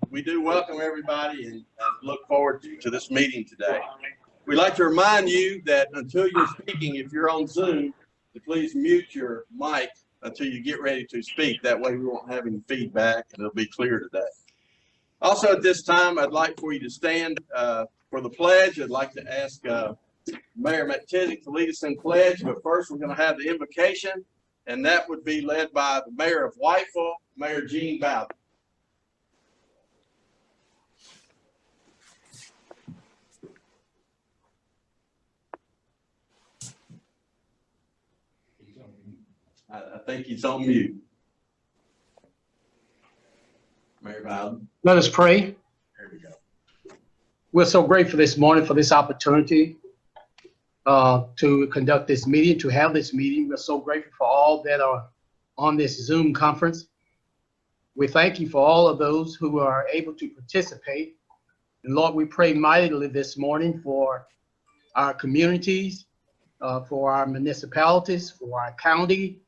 we do welcome everybody and look forward to this meeting today. We'd like to remind you that until you're speaking, if you're on Zoom, to please mute your mic until you get ready to speak. That way we won't have any feedback and it'll be clear today. Also at this time, I'd like for you to stand for the pledge. I'd like to ask Mayor McTizzick to lead us in pledge, but first we're going to have the invocation, and that would be led by the Mayor of Whiteville, Mayor Gene Bowden. I think he's on mute. Mayor Bowden. Let us pray. There we go. We're so grateful this morning for this opportunity to conduct this meeting, to have this meeting. We're so grateful for all that are on this Zoom conference. We thank you for all of those who are able to participate. And Lord, we pray mightily this morning for our communities, for our municipalities, for our county,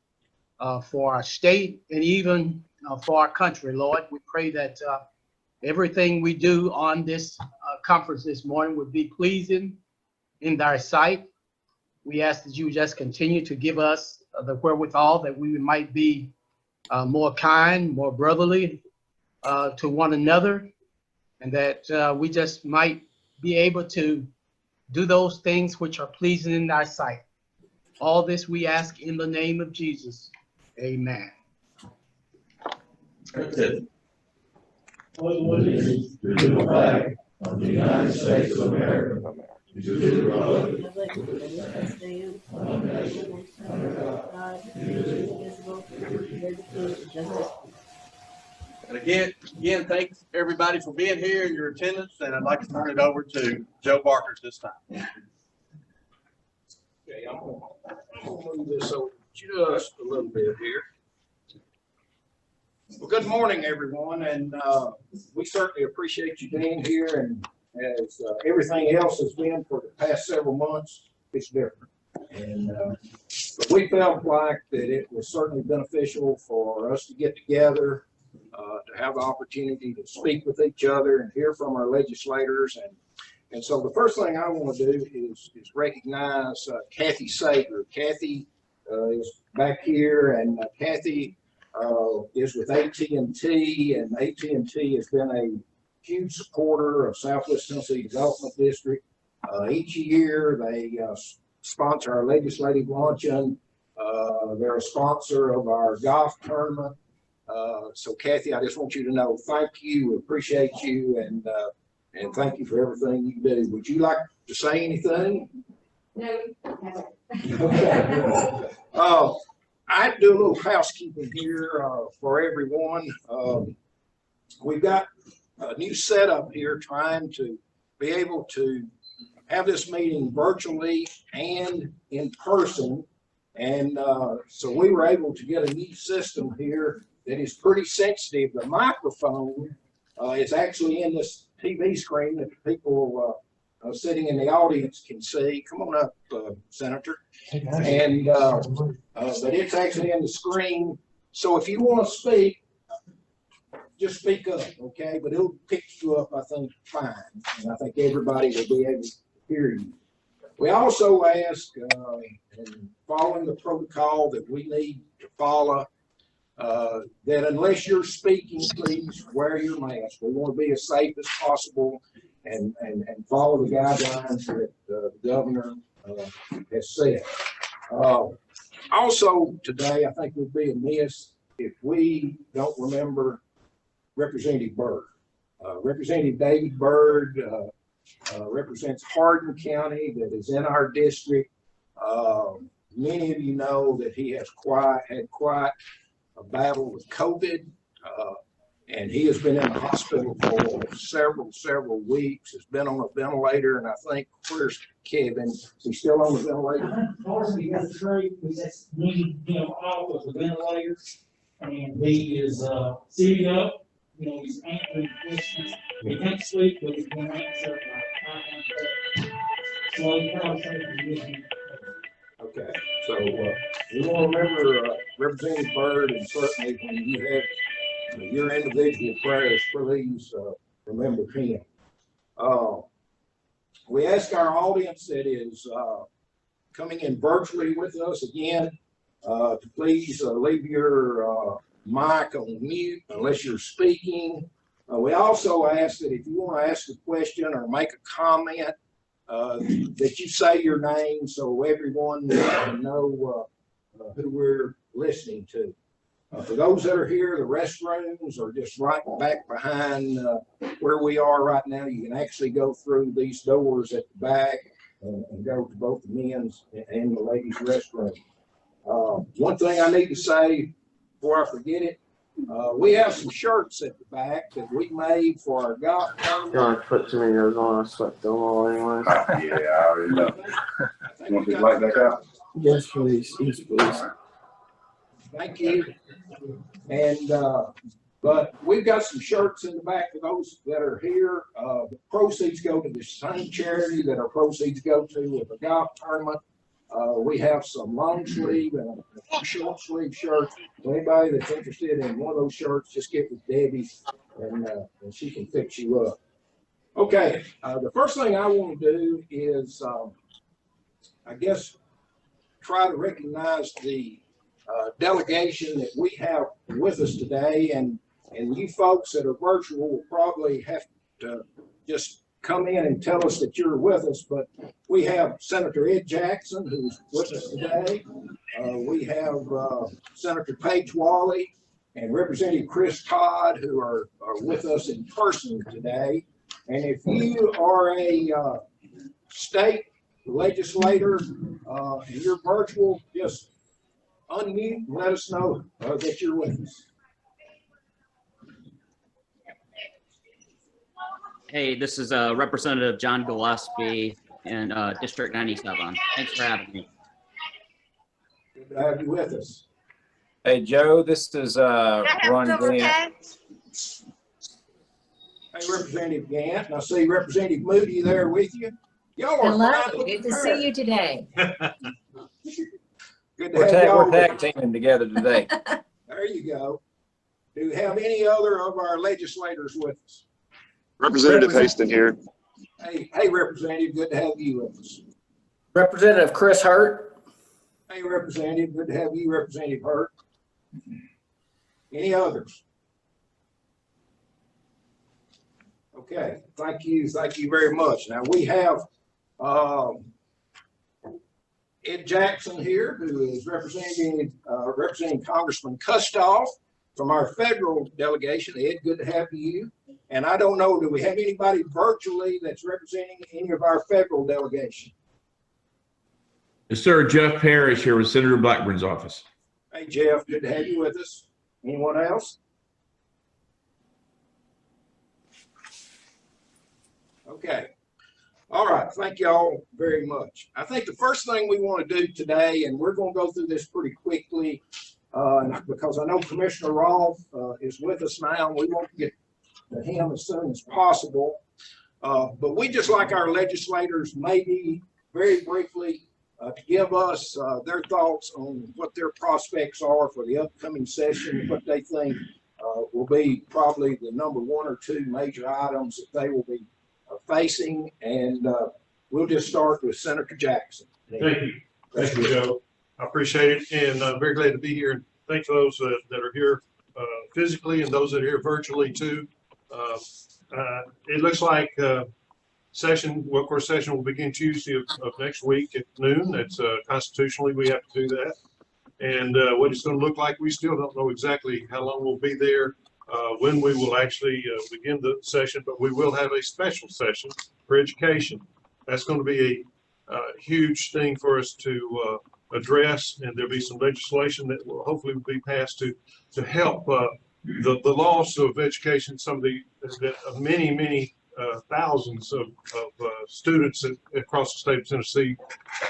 for our state, and even for our country, Lord. We pray that everything we do on this conference this morning would be pleasing in thy sight. We ask that you just continue to give us the wherewithal that we might be more kind, more brotherly to one another, and that we just might be able to do those things which are pleasing in thy sight. All this we ask in the name of Jesus. Amen. Good. Allegiance to the flag of the United States of America, to the republic that stands one nation under God, indivisible, with justice. And again, thanks everybody for being here and your attendance. And I'd like to turn it over to Joe Barker this time. Okay, I'm gonna move this over just a little bit here. Well, good morning, everyone, and we certainly appreciate you being here. And as everything else has been for the past several months, it's different. And but we felt like that it was certainly beneficial for us to get together, to have the opportunity to speak with each other and hear from our legislators. And so the first thing I want to do is recognize Kathy Sager. Kathy is back here, and Kathy is with AT&T, and AT&T has been a huge supporter of Southwest Tennessee Development District. Each year they sponsor our legislative luncheon. They're a sponsor of our golf tournament. So Kathy, I just want you to know, thank you, appreciate you, and thank you for everything you do. Would you like to say anything? No. Okay. I do a little housekeeping here for everyone. We've got a new setup here, trying to be able to have this meeting virtually and in person. And so we were able to get a new system here that is pretty sensitive. The microphone is actually in this TV screen that the people sitting in the audience can see. Come on up, Senator. And but it's actually in the screen. So if you want to speak, just speak up, okay? But it'll pick you up, I think, fine. And I think everybody will be able to hear you. We also ask, and following the protocol that we need to follow, that unless you're speaking, please wear your mask. We want to be as safe as possible and follow the guidelines that the governor has said. Also today, I think would be amiss if we don't remember Representative Byrd. Representative David Byrd represents Hardin County, that is in our district. Many of you know that he has had quite a battle with COVID, and he has been in the hospital for several weeks. Has been on a ventilator, and I think, where's Kevin? Is he still on the ventilator? Unfortunately, we got the trade. We just need him off of the ventilator, and he is sitting up. You know, he's answering questions. He can't sleep, but he's going to answer so he probably says Okay, so we want to remember Representative Byrd, and certainly when you have your individual prayers, please remember him. We ask our audience that is coming in virtually with us again to please leave your mic on mute unless you're speaking. We also ask that if you want to ask a question or make a comment, that you say your name so everyone can know who we're listening to. For those that are here, the restrooms are just right back behind where we are right now. You can actually go through these doors at the back and go to both the men's and the ladies' restroom. One thing I need to say before I forget it, we have some shirts at the back that we made for our golf tournament. I put too many of those on. I swept them all anyway. Yeah, I already know. You want this light back out? Yes, please. Yes, please. Thank you. And but we've got some shirts in the back for those that are here. The proceeds go to the same charity that our proceeds go to with the golf tournament. We have some long sleeve and a short sleeve shirts. Anybody that's interested in one of those shirts, just get with Debbie and she can fix you up. Okay, the first thing I want to do is, I guess, try to recognize the delegation that we have with us today, and you folks that are virtual will probably have to just come in and tell us that you're with us, but we have Senator Ed Jackson, who's with us today. We have Senator Paige Wally and Representative Chris Todd, who are with us in person today. And if you are a state legislator and you're virtual, just unmute and let us know that you're with us. Hey, this is Representative John Gillespie in District 97. Thanks for having me. Good to have you with us. Hey, Joe, this is Ron Grant. Hey, Representative Gant, and I see Representative Moody there with you. Y'all are Hello, fine good to prepared. see you today. Good to have y'all We're tag teaming together today. There you go. Do we have any other of our legislators with us? Representative Haston here. Hey, Representative, good to have you with us. Representative Chris Hurt. Hey, Representative, good to have you, Representative Hurt. Any others? Okay, thank you very much. Now we have Ed Jackson here, who is representing Congressman Kustoff from our federal delegation. Ed, good to have you. And I don't know, do we have anybody virtually that's representing any of our federal delegation? Yes, sir. Jeff Parrish here with Senator Blackburn's office. Hey, Jeff, good to have you with us. Anyone else? Okay. All right. Thank you all very much. I think the first thing we want to do today, and we're going to go through this pretty quickly because I know Commissioner Rolfe is with us now, and we want to get to him as soon as possible. But we just like our legislators, maybe very briefly, to give us their thoughts on what their prospects are for the upcoming session, what they think will be probably the number one or two major items that they will be facing. And we'll just start with Senator Jackson. Thank you. Thank you, Joe. I appreciate it, and I'm very glad to be here. And thanks for those that are here physically and those that are here virtually too. It looks like work course session will begin Tuesday of next week at noon. That's constitutionally we have to do that. And what it's going to look like, we still don't know exactly how long we'll be there, when we will actually begin the session, but we will have a special session for education. That's going to be a huge thing for us to address, and there'll be some legislation that will hopefully be passed to help the loss of education. Some of the many thousands of students across the state of Tennessee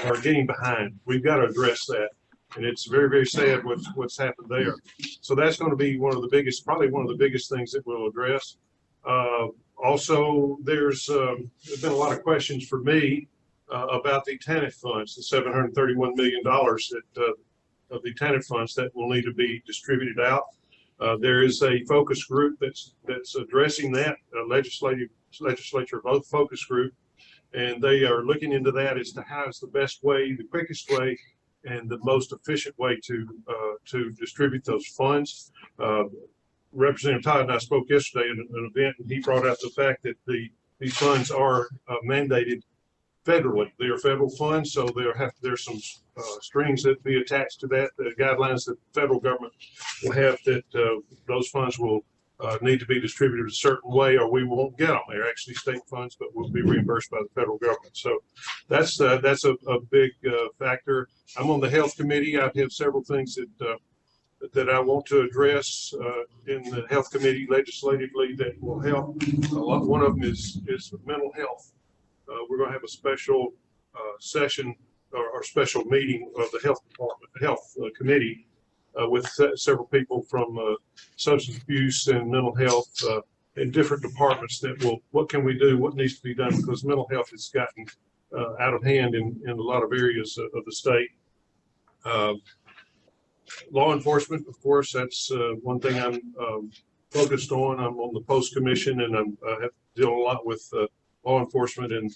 are getting behind. We've got to address that, and it's very, very sad what's happened there. So that's going to be probably one of the biggest things that we'll address. Also, there's been a lot of questions for me about the TANF funds, the $731 million of the TANF funds that will need to be distributed out. There is a focus group that's addressing that, legislature vote focus group, and they are looking into that as to how is the best way, the quickest way, and the most efficient way to distribute those funds. Representative Todd and I spoke yesterday at an event, and he brought out the fact that these funds are mandated federally. They are federal funds, so there's some strings that be attached to that, the guidelines that the federal government will have that those funds will need to be distributed a certain way, or we won't get them. They're actually state funds, but will be reimbursed by the federal government. So that's a big factor. I'm on the health committee. I have several things that I want to address in the health committee legislatively that will help. One of them is mental health. We're going to have a special session or special meeting of the health committee with several people from substance abuse and mental health in different departments that will, what can we do, what needs to be done, because mental health has gotten out of hand in a lot of areas of the state. Law enforcement, of course, that's one thing I'm focused on. I'm on the post commission, and I have to deal a lot with law enforcement, and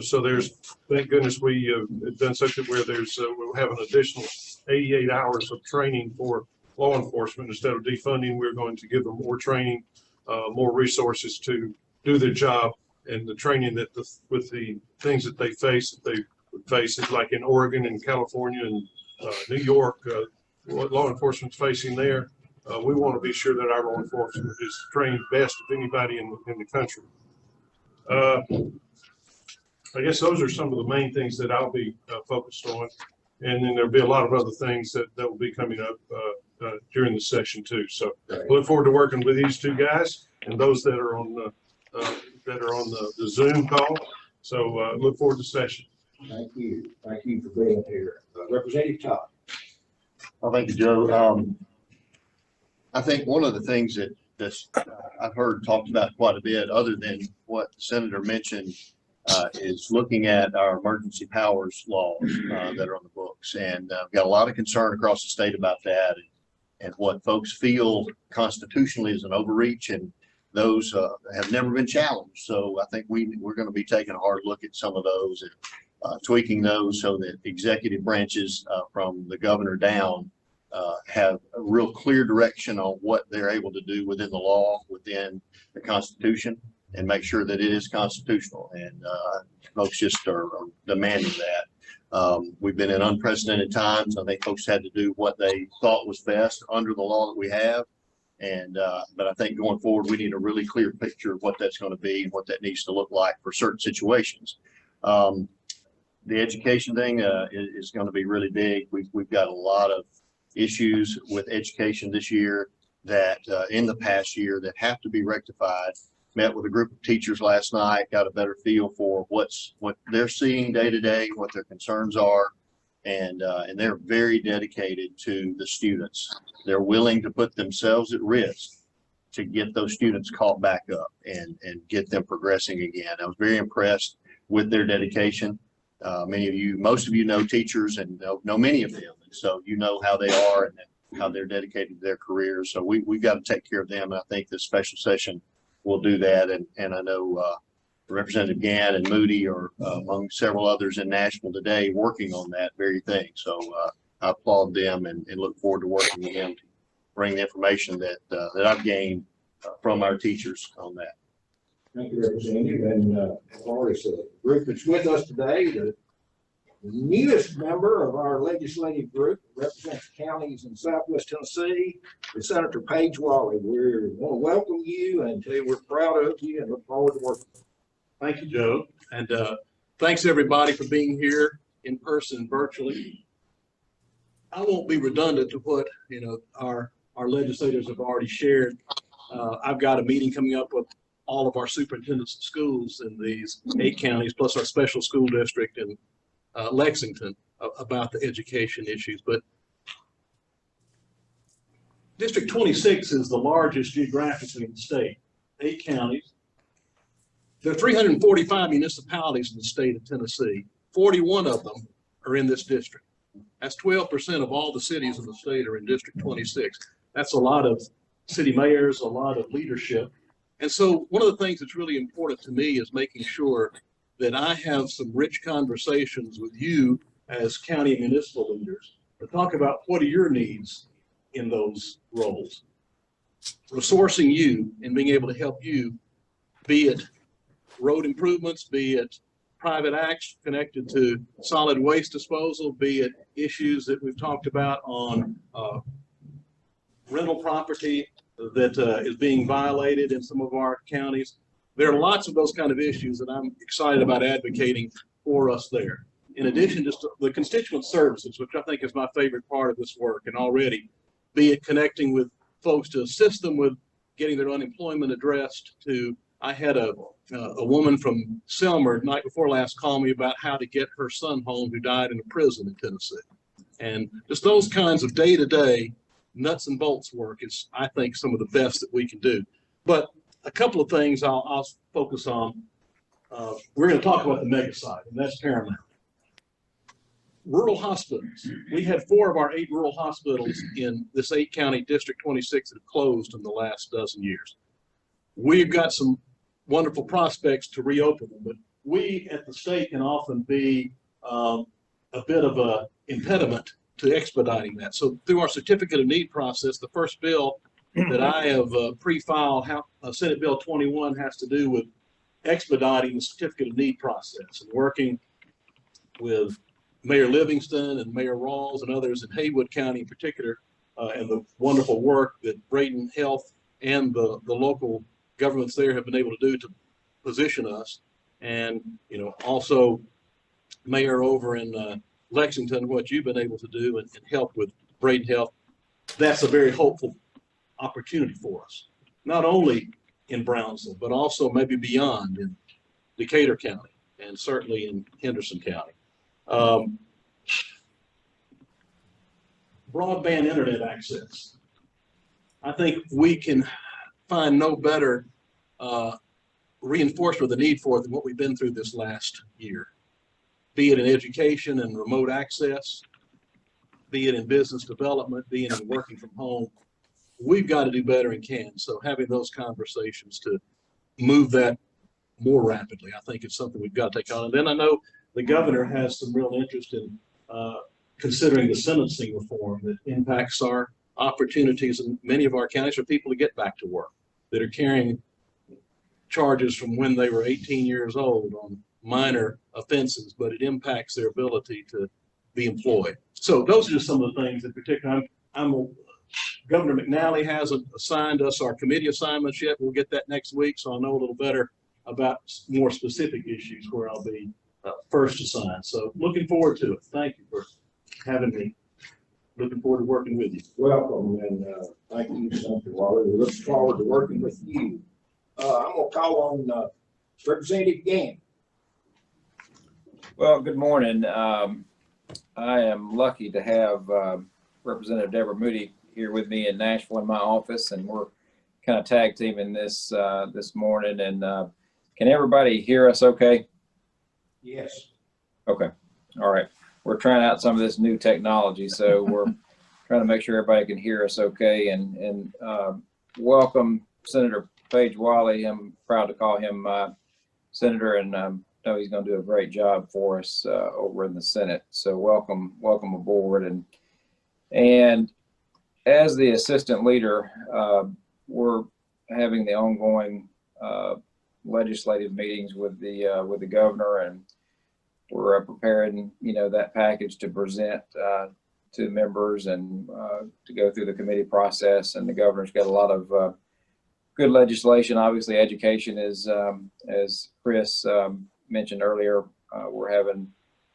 so there's, thank goodness we have done such that where there's we'll have an additional 88 hours of training for law enforcement. Instead of defunding, we're going to give them more training, more resources to do their job, and the training that with the things that they face is like in Oregon and California and New York, what law enforcement's facing there. We want to be sure that our law enforcement is trained best of anybody in the country. I guess those are some of the main things that I'll be focused on, and then there'll be a lot of other things that will be coming up during the session too. So I look forward to working with these two guys and those that are on the Zoom call. So look forward to the session. Thank you for being here, Representative Todd. Well, thank you, Joe. I think one of the things that's I've heard talked about quite a bit, other than what the senator mentioned, is looking at our emergency powers laws that are on the books, and I've got a lot of concern across the state about that, and what folks feel constitutionally is an overreach, and those have never been challenged. So I think we're going to be taking a hard look at some of those and tweaking those so that executive branches from the governor down have a real clear direction on what they're able to do within the law, within the Constitution, and make sure that it is constitutional. And folks just are demanding that. We've been in unprecedented times. I think folks had to do what they thought was best under the law that we have. And but I think going forward, we need a really clear picture of what that's going to be and what that needs to look like for certain situations. The education thing is going to be really big. We've got a lot of issues with education this year that in the past year that have to be rectified. Met with a group of teachers last night, got a better feel for what they're seeing day to day, what their concerns are, and they're very dedicated to the students. They're willing to put themselves at risk to get those students caught back up and get them progressing again. I was very impressed with their dedication. Most of you know teachers and know many of them. So you know how they are and how they're dedicated to their careers. So we've got to take care of them. And I think this special session will do that. And I know Representative Gann and Moody are among several others in Nashville today working on that very thing. So I applaud them and look forward to working with them to bring the information that I've gained from our teachers on that. Thank you, Representative. And as far as the group that's with us today, the newest member of our legislative group represents counties in Southwest Tennessee, is Senator Paige Wally. We want to welcome you and tell you we're proud of you and look forward to working with you. Thank you, Joe. And thanks everybody for being here in person and virtually. I won't be redundant to what our legislators have already shared. I've got a meeting coming up with all of our superintendents of schools in these 8 counties, plus our special school district in Lexington, about the education issues. But District 26 is the largest geographically in the state, 8 counties. There are 345 municipalities in the state of Tennessee. 41 of them are in this district. That's 12% of all the cities in the state are in District 26. That's a lot of city mayors, a lot of leadership. And so one of the things that's really important to me is making sure that I have some rich conversations with you as county and municipal leaders to talk about what are your needs in those roles. Resourcing you and being able to help you, be it road improvements, be it private acts connected to solid waste disposal, be it issues that we've talked about on rental property that is being violated in some of our counties. There are lots of those kind of issues that I'm excited about advocating for us there. In addition to the constituent services, which I think is my favorite part of this work, and already, be it connecting with folks to assist them with getting their unemployment addressed, to I had a woman from Selmer night before last call me about how to get her son home who died in a prison in Tennessee. And just those kinds of day-to-day nuts and bolts work is, I think, some of the best that we can do. But a couple of things I'll focus on. We're going to talk about the mega site, and that's paramount. Rural hospitals. We had 4 of our 8 rural hospitals in this 8-county District 26 that have closed in the last dozen years. We've got some wonderful prospects to reopen them, but we at the state can often be a bit of an impediment to expediting that. So through our certificate of need process, the first bill that I have pre-filed, Senate Bill 21, has to do with expediting the certificate of need process and working with Mayor Livingston and Mayor Rawls and others in Haywood County in particular, and the wonderful work that Braden Health and the local governments there have been able to do to position us. And, you know, also Mayor over in Lexington, what you've been able to do and help with Braden Health, that's a very hopeful opportunity for us, not only in Brownsville, but also maybe beyond in Decatur County and certainly in Henderson County. Broadband internet access. I think we can find no better reinforcement of the need for it than what we've been through this last year, be it in education and remote access, be it in business development, be it in working from home. We've got to do better and can. So having those conversations to move that more rapidly, I think it's something we've got to take on. And then I know the governor has some real interest in considering the sentencing reform that impacts our opportunities in many of our counties for people to get back to work, that are carrying charges from when they were 18 years old on minor offenses, but it impacts their ability to be employed. So those are just some of the things in particular. Governor McNally hasn't assigned us our committee assignments yet. We'll get that next week, so I'll know a little better about more specific issues where I'll be first assigned. So looking forward to it. Thank you for having me. Looking forward to working with you. Welcome, and thank you, Senator Waller. We look forward to working with you. I'm going to call on Representative Gann. Well, good morning. I am lucky to have Representative Deborah Moody here with me in Nashville in my office, and we're kind of tag teaming this this morning. And can everybody hear us okay? Yes. Okay. All right. We're trying out some of this new technology, so we're trying to make sure everybody can hear us okay. And welcome Senator Page Wiley. I'm proud to call him Senator, and know he's going to do a great job for us over in the Senate. So welcome aboard. And as the assistant leader, we're having the ongoing legislative meetings with the governor, and we're preparing, that package to present to members and to go through the committee process. And the governor's got a lot of good legislation. Obviously, education is, as Chris mentioned earlier, we're having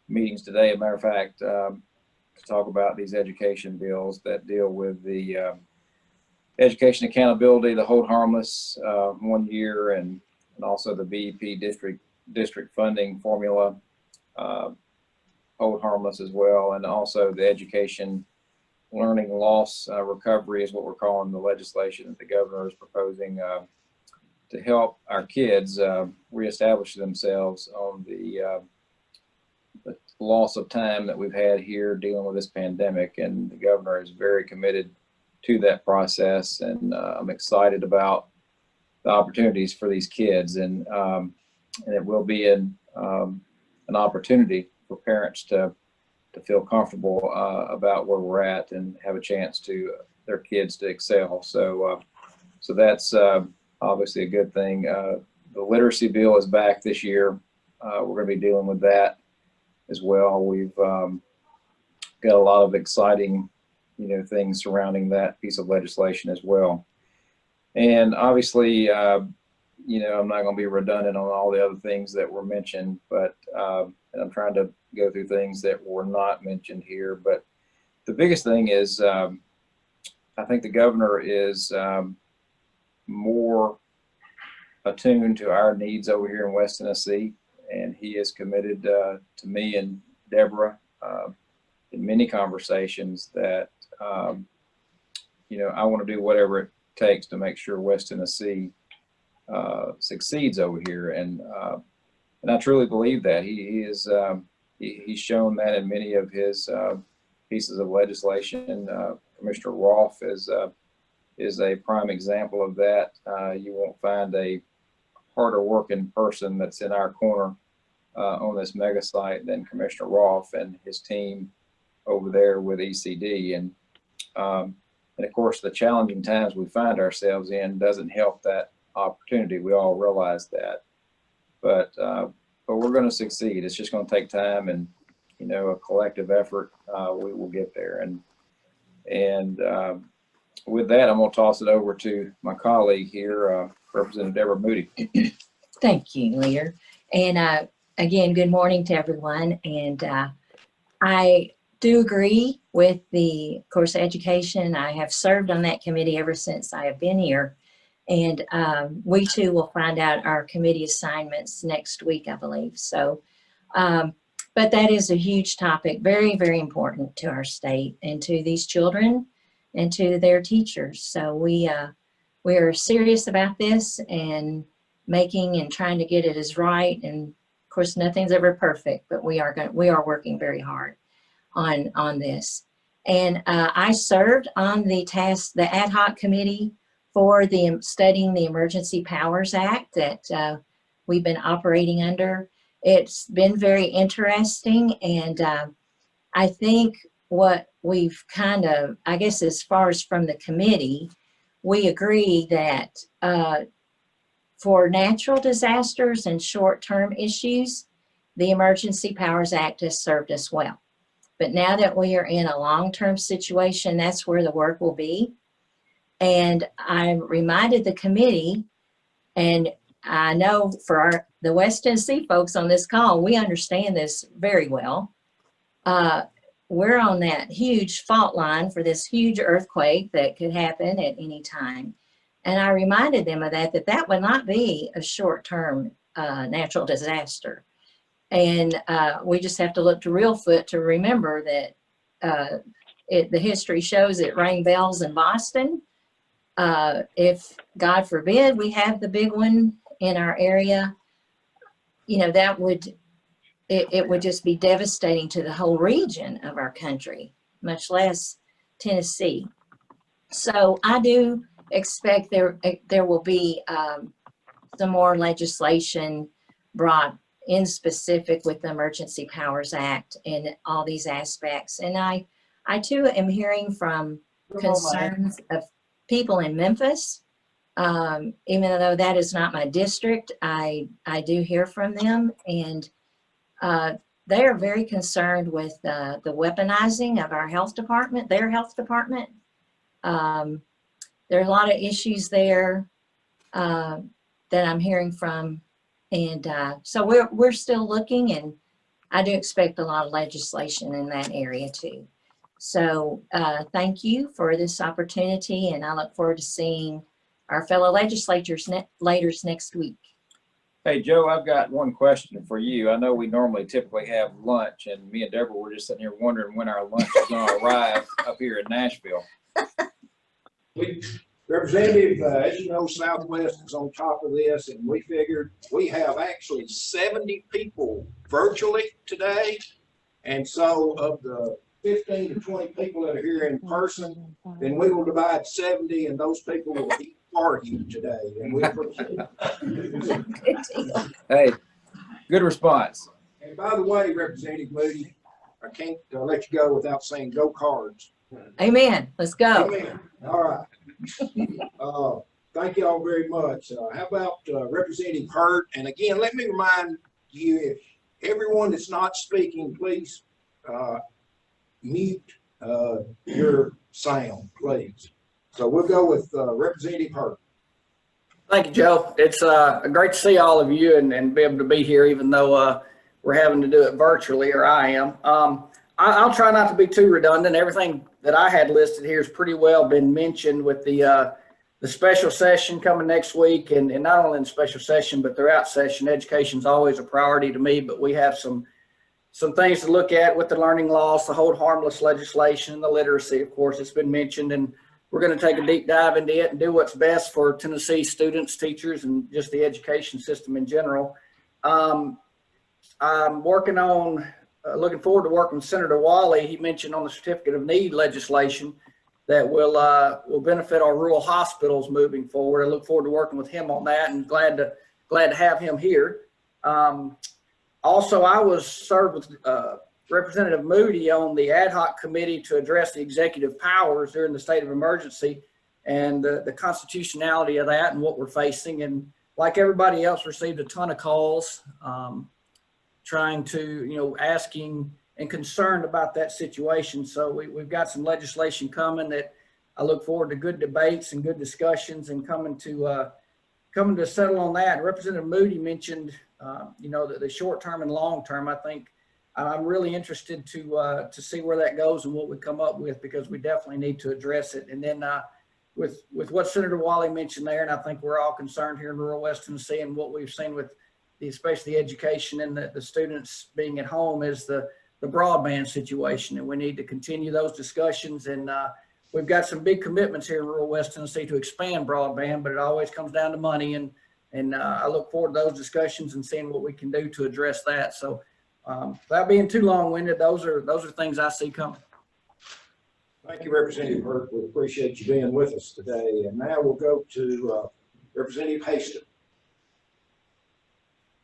meetings today, as a matter of fact, to talk about these education bills that deal with the education accountability, the hold harmless 1 year, and also the BEP district funding formula, hold harmless as well, and also the education learning loss recovery is what we're calling the legislation that the governor is proposing to help our kids reestablish themselves on the loss of time that we've had here dealing with this pandemic. And the governor is very committed to that process. And I'm excited about the opportunities for these kids. And it will be an opportunity for parents to feel comfortable about where we're at and have a chance to their kids to excel. So that's obviously a good thing. The literacy bill is back this year. We're going to be dealing with that as well. We've got a lot of exciting, things surrounding that piece of legislation as well. And obviously, I'm not going to be redundant on all the other things that were mentioned, but and I'm trying to go through things that were not mentioned here. But the biggest thing is, I think the governor is more attuned to our needs over here in West Tennessee, and he is committed to me and Deborah in many conversations that I want to do whatever it takes to make sure West Tennessee succeeds over here, and I truly believe that he's shown that in many of his pieces of legislation. Commissioner Rolfe is a prime example of that. You won't find a harder working person that's in our corner on this mega site than Commissioner Rolfe and his team over there with ECD. And of course, the challenging times we find ourselves in doesn't help that opportunity. We all realize that, but we're going to succeed. It's just going to take time and, a collective effort. We will get there. And with that, I'm going to toss it over to my colleague here, Representative Deborah Moody. Thank you, Leader. And again, good morning to everyone. And I do agree with the course of education. I have served on that committee ever since I have been here. And we too will find out our committee assignments next week, I believe. So, but that is a huge topic, very, very important to our state and to these children and to their teachers. So we are serious about this and making and trying to get it as right. And of course, nothing's ever perfect, but we are working very hard on this. And I served on the ad hoc committee for the studying the Emergency Powers Act that we've been operating under. It's been very interesting, and I think what we've I guess as far as from the committee, we agree that for natural disasters and short-term issues, the Emergency Powers Act has served us well. But now that we are in a long-term situation, that's where the work will be. And I reminded the committee, and I know for the West Tennessee folks on this call, we understand this very well. We're on that huge fault line for this huge earthquake that could happen at any time. And I reminded them of that would not be a short-term natural disaster. And we just have to look to Reelfoot to remember that the history shows it rang bells in Boston. If, God forbid, we have the big one in our area, that it would just be devastating to the whole region of our country, much less Tennessee. So I do expect there will be some more legislation brought in specific with the Emergency Powers Act and all these aspects. And I too am hearing from concerns of people in Memphis. Even though that is not my district, I do hear from them, and they are very concerned with the weaponizing of our health department, their health department. There are a lot of issues there that I'm hearing from, and so we're still looking, and I do expect a lot of legislation in that area too. So thank you for this opportunity, and I look forward to seeing our fellow legislators next week. Hey, Joe, I've got one question for you. I know we typically have lunch, and me and Deborah were just sitting here wondering when our lunch is going to arrive up here in Nashville. Representative, as you know, Southwest is on top of this, and we figured we have actually 70 people virtually today. And so of the 15 to 20 people that are here in person, then we will divide 70 and those people will eat for you today. And we appreciate it. Hey, good response. And by the way, Representative Moody, I can't let you go without saying go Cards. Amen. Let's go. Amen. All right. Thank you all very much. How about Representative Hurt? And again, let me remind you, if everyone that's not speaking, please mute your sound, please. So we'll go with Representative Hurt. Thank you, Joe. It's great to see all of you and be able to be here, even though we're having to do it virtually, or I am. I'll try not to be too redundant. Everything that I had listed here has pretty well been mentioned with the special session coming next week, and not only in the special session, but throughout session. Education is always a priority to me, but we have some things to look at with the learning loss, the hold harmless legislation, the literacy, of course, it's been mentioned, and we're going to take a deep dive into it and do what's best for Tennessee students, teachers, and just the education system in general. I'm working on, looking forward to working with Senator Wally. He mentioned on the Certificate of Need legislation that will benefit our rural hospitals moving forward. I look forward to working with him on that, and glad to have him here. Also, I was served with Representative Moody on the ad hoc committee to address the executive powers during the state of emergency and the constitutionality of that and what we're facing. And like everybody else, received a ton of calls trying to, asking and concerned about that situation. So we've got some legislation coming that I look forward to good debates and good discussions and coming to settle on that. Representative Moody mentioned, the short term and long term. I think I'm really interested to see where that goes and what we come up with, because we definitely need to address it. And then with what Senator Wally mentioned there, and I think we're all concerned here in rural West Tennessee, and what we've seen with especially the education and the students being at home, is the broadband situation, and we need to continue those discussions. And we've got some big commitments here in rural West Tennessee to expand broadband, but it always comes down to money. And I look forward to those discussions and seeing what we can do to address that. So without being too long-winded, those are things I see coming. Thank you, Representative Hurt. We appreciate you being with us today. And now we'll go to Representative Haston.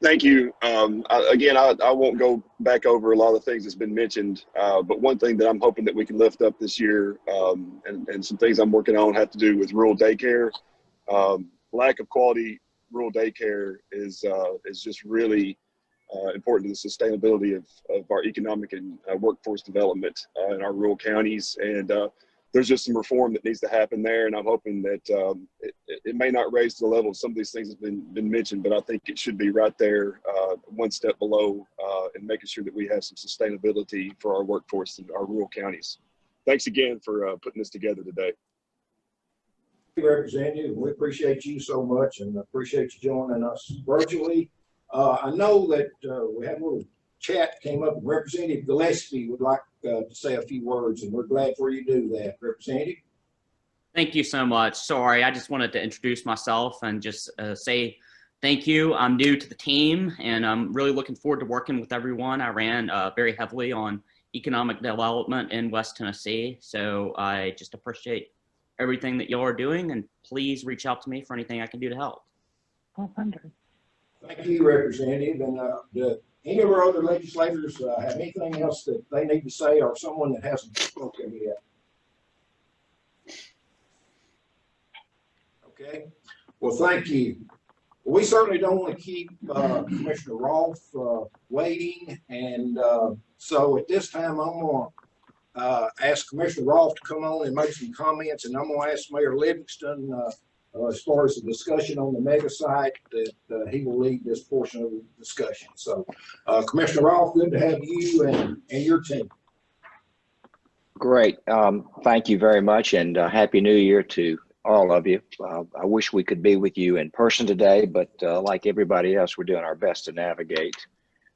Thank you. I won't go back over a lot of things that's been mentioned, but one thing that I'm hoping that we can lift up this year, and some things I'm working on, have to do with rural daycare. Lack of quality rural daycare is just really important to the sustainability of our economic and workforce development in our rural counties. And there's just some reform that needs to happen there. And I'm hoping that it may not raise to the level of some of these things that have been mentioned, but I think it should be right there, one step below, and making sure that we have some sustainability for our workforce in our rural counties. Thanks again for putting this together today. Representative, we appreciate you so much, and appreciate you joining us virtually. I know that we had a little chat came up. Representative Gillespie would like to say a few words, and we're glad for you to do that. Representative. Thank you so much. Sorry, I just wanted to introduce myself and just say thank you. I'm new to the team, and I'm really looking forward to working with everyone. I ran very heavily on economic development in West Tennessee, so I just appreciate everything that y'all are doing, and please reach out to me for anything I can do to help. 500. Thank you, Representative. And do any of our other legislators have anything else that they need to say, or someone that hasn't spoken yet? Okay. Well, thank you. We certainly don't want to keep Commissioner Rolfe waiting, and so at this time I'm going to ask Commissioner Rolfe to come on and make some comments, and I'm going to ask Mayor Livingston as far as the discussion on the mega site that he will lead this portion of the discussion. So Commissioner Rolfe, good to have you and your team. Great. Thank you very much, and Happy New Year to all of you. I wish we could be with you in person today, but like everybody else, we're doing our best to navigate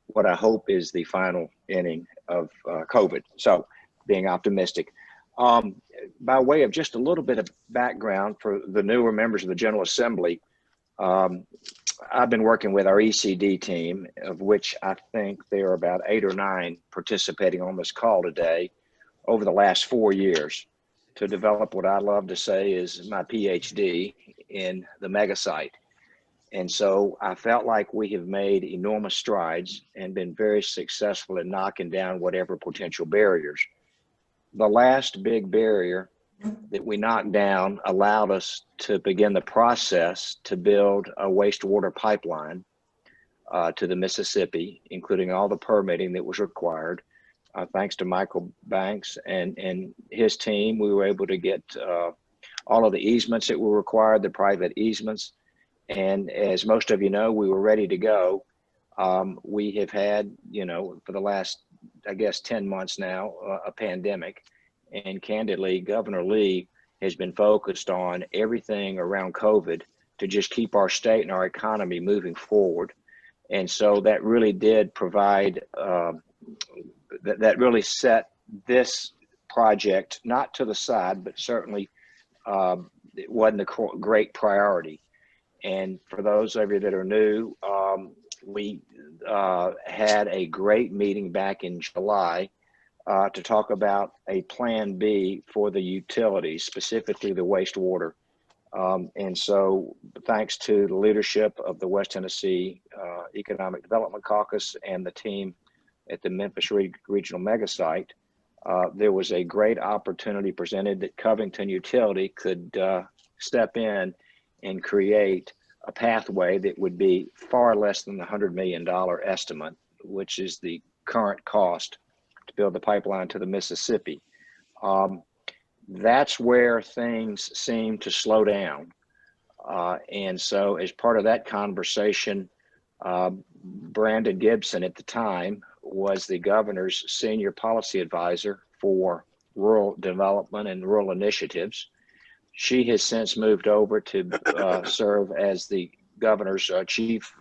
what I hope is the final inning of COVID. So being optimistic. By way of just a little bit of background for the newer members of the General Assembly, I've been working with our ECD team, of which I think there are about 8 or 9 participating on this call today, over the last 4 years to develop what I love to say is my PhD in the mega site. And so I felt like we have made enormous strides and been very successful in knocking down whatever potential barriers. The last big barrier that we knocked down allowed us to begin the process to build a wastewater pipeline to the Mississippi, including all the permitting that was required. Thanks to Michael Banks and his team, we were able to get all of the easements that were required, the private easements. And as most of you know, we were ready to go. We have had, for the last, I guess, 10 months now, a pandemic. And candidly, Governor Lee has been focused on everything around COVID to just keep our state and our economy moving forward. And so that really did provide, that really set this project, not to the side, but certainly it wasn't a great priority. And for those of you that are new, we had a great meeting back in July to talk about a plan B for the utilities, specifically the wastewater. And so thanks to the leadership of the West Tennessee Economic Development Caucus and the team at the Memphis Regional Mega Site, there was a great opportunity presented that Covington Utility could step in and create a pathway that would be far less than the $100 million estimate, which is the current cost to build the pipeline to the Mississippi. That's where things seem to slow down. And so as part of that conversation, Brandon Gibson at the time was the governor's senior policy advisor for rural development and rural initiatives. She has since moved over to serve as the governor's chief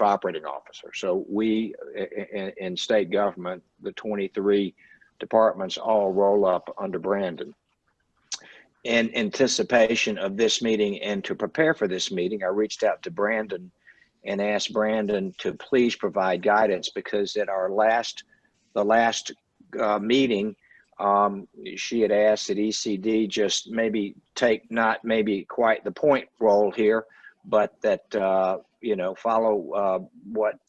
operating officer. So we in state government, the 23 departments all roll up under Brandon. In anticipation of this meeting and to prepare for this meeting, I reached out to Brandon and asked Brandon to please provide guidance, because at the last meeting, she had asked that ECD just maybe take not maybe quite the point role here, but that follow what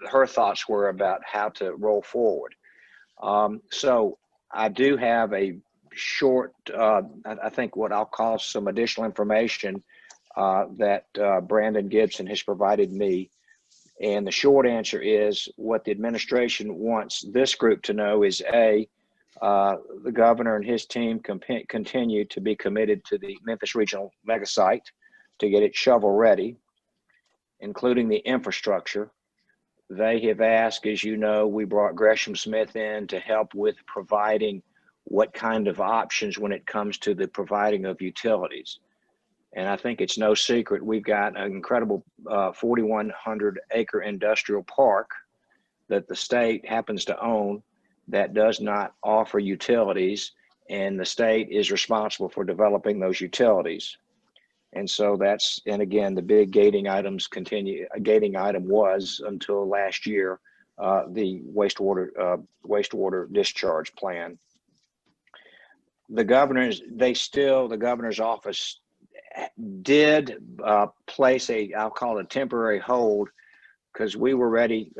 her thoughts were about how to roll forward. So I do have a short, I think what I'll call some additional information that Brandon Gibson has provided me. And the short answer is what the administration wants this group to know is the governor and his team continue to be committed to the Memphis Regional Mega Site to get it shovel ready, including the infrastructure. They have asked, as you know, we brought Gresham Smith in to help with providing what kind of options when it comes to the providing of utilities. And I think it's no secret, we've got an incredible 4,100 acre industrial park that the state happens to own that does not offer utilities, and the state is responsible for developing those utilities. And so and again, the big gating item was until last year, the wastewater discharge plan. The governor's office did place I'll call it a temporary hold, because we were ready,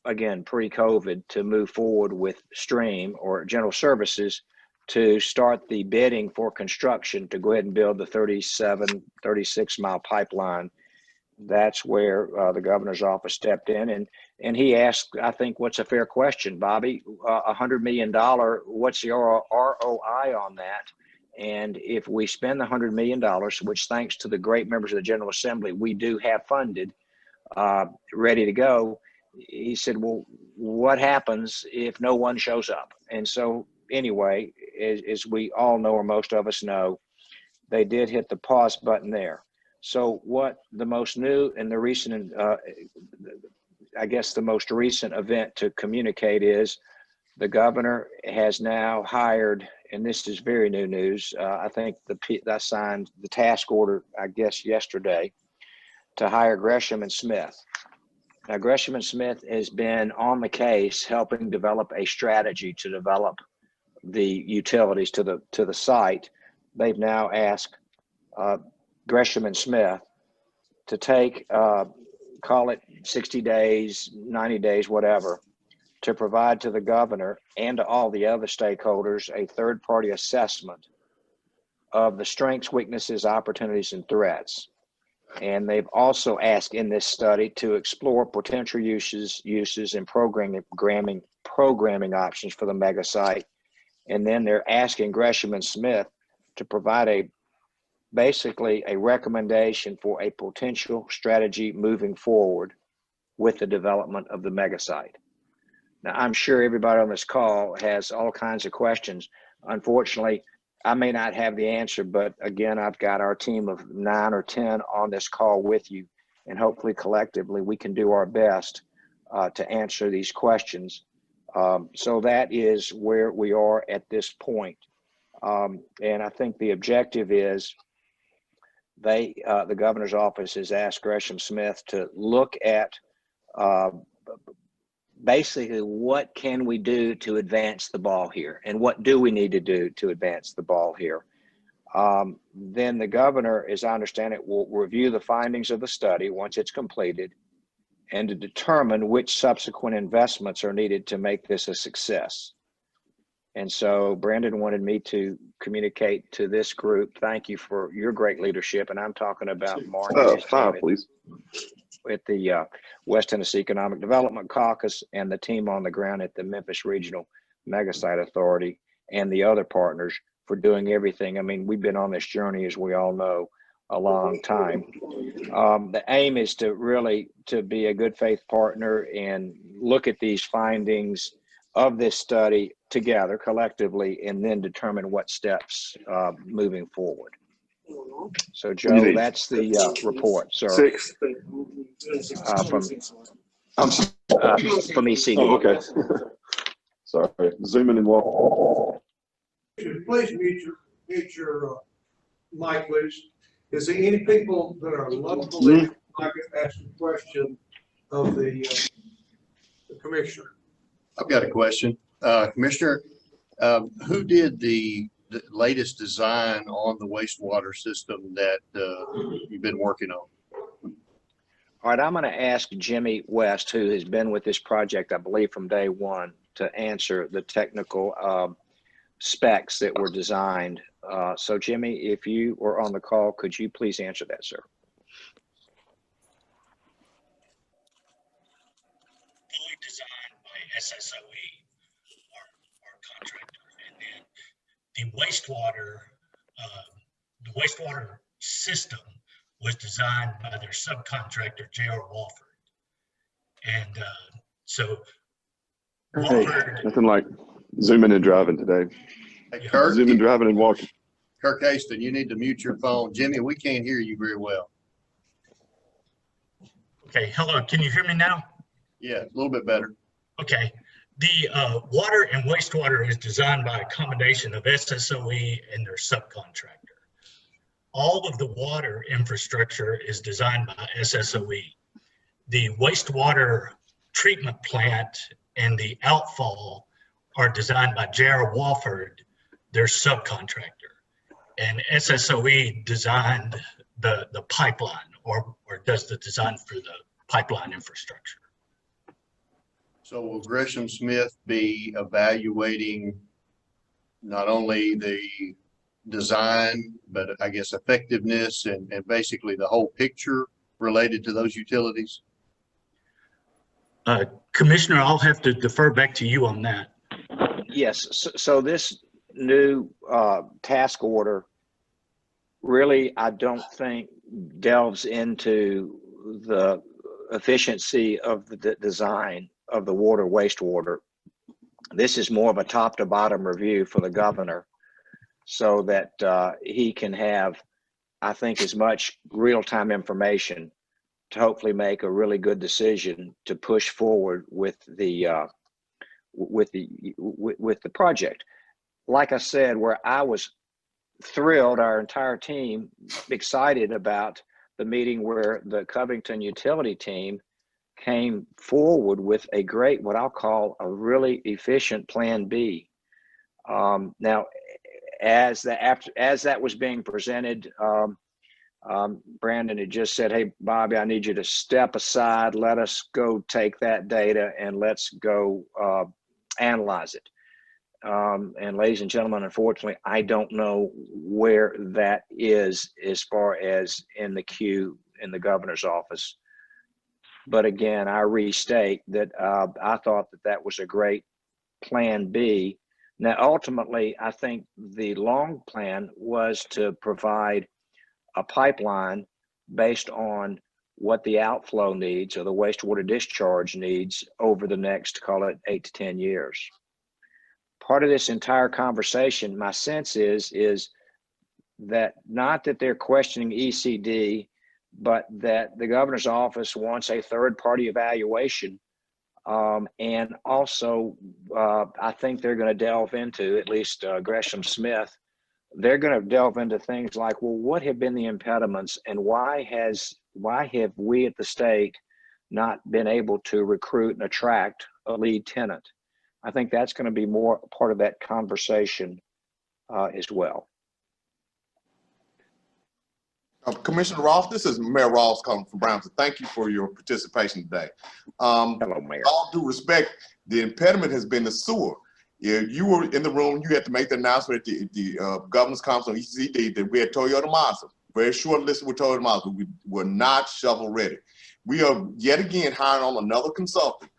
again, pre-COVID, to move forward with Stream or General Services to start the bidding for construction to go ahead and build the 36 mile pipeline. That's where the governor's office stepped in, and he asked, I think, what's a fair question, Bobby? $100 million, what's the ROI on that? And if we spend the $100 million, which thanks to the great members of the General Assembly, we do have funded, ready to go, he said, well, what happens if no one shows up? And so anyway, as we all know, or most of us know, they did hit the pause button there. So what the most new and the recent, I guess the most recent event to communicate is the governor has now hired, and this is very new news, I think I signed the task order, I guess, yesterday, to hire Gresham and Smith. Now, Gresham and Smith has been on the case helping develop a strategy to develop the utilities to the site. They've now asked Gresham and Smith to take, call it 60 days, 90 days, whatever, to provide to the governor and to all the other stakeholders a third-party assessment of the strengths, weaknesses, opportunities, and threats. And they've also asked in this study to explore potential uses and programming options for the mega site. And then they're asking Gresham and Smith to provide basically a recommendation for a potential strategy moving forward with the development of the mega site. Now, I'm sure everybody on this call has all kinds of questions. Unfortunately, I may not have the answer, but again, I've got our team of 9 or 10 on this call with you, and hopefully collectively we can do our best to answer these questions. So that is where we are at this point. And I think the objective is the governor's office has asked Gresham Smith to look at basically what can we do to advance the ball here, and what do we need to do to advance the ball here. Then the governor, as I understand it, will review the findings of the study once it's completed and to determine which subsequent investments are needed to make this a success. And so Brandon wanted me to communicate to this group, thank you for your great leadership. And I'm talking about Mark and his team please. At the West Tennessee Economic Development Caucus and the team on the ground at the Memphis Regional Megasite Authority and the other partners for doing everything. I mean, we've been on this journey, as we all know, a long time. The aim is to really to be a good faith partner and look at these findings of this study together collectively and then determine what steps moving forward. So Joe, that's the report, sir. 6. From ECD. Oh, okay. Sorry, zooming and walking. Please mute your mic, please. Is there any people that are locally like to ask a question of the commissioner? I've got a question. Commissioner, who did the latest design on the wastewater system that you've been working on? All right, I'm going to ask Jimmy West, who has been with this project, I believe, from day one, to answer the technical specs that were designed. So Jimmy, if you were on the call, could you please answer that, sir? Fully designed by SSOE, our contractor, and then the wastewater system was designed by their subcontractor, J.R. Walford. And so Walford, Nothing like zooming and driving today. Hey, Kirk, zooming, driving, and walking. Kirk Aston, you need to mute your phone. Jimmy, we can't hear you very well. okay, hello, can you hear me now? Yeah, a little bit better. Okay, the water and wastewater is designed by a combination of SSOE and their subcontractor. All of the water infrastructure is designed by SSOE. The wastewater treatment plant and the outfall are designed by J.R. Walford, their subcontractor. And SSOE designed the pipeline or does the design for the pipeline infrastructure. So will Gresham Smith be evaluating not only the design, but I guess effectiveness and basically the whole picture related to those utilities? Commissioner, I'll have to defer back to you on that. Yes, so this new task order really, I don't think, delves into the efficiency of the design of the water wastewater. This is more of a top to bottom review for the governor so that he can have, I think, as much real-time information to hopefully make a really good decision to push forward with the project. Like I said, where I was thrilled, our entire team excited about the meeting where the Covington utility team came forward with a great, what I'll call a really efficient Plan B. Now, as that was being presented, Brandon had just said, "Hey, Bobby, I need you to step aside. Let us go take that data and let's go analyze it." And ladies and gentlemen, unfortunately, I don't know where that is as far as in the queue in the governor's office. But again, I restate that I thought that was a great Plan B. Now, ultimately, I think the long plan was to provide a pipeline based on what the outflow needs or the wastewater discharge needs over the next, call it 8 to 10 years. Part of this entire conversation, my sense is that not that they're questioning ECD, but that the governor's office wants a third-party evaluation. And also, I think they're going to delve into, at least Gresham Smith, they're going to delve into things like, well, what have been the impediments and why have we at the state not been able to recruit and attract a lead tenant? I think that's going to be more part of that conversation as well. Commissioner Ross, this is Mayor Ross calling from Brownsville. Thank you for your participation today. Hello, Mayor. With all due respect, the impediment has been the sewer. You were in the room, you had to make the announcement at the Governor's Council on ECD that we had Toyota Mazda. Very short list with Toyota Mazda. We were not shovel ready. We are yet again hiring on another consultant,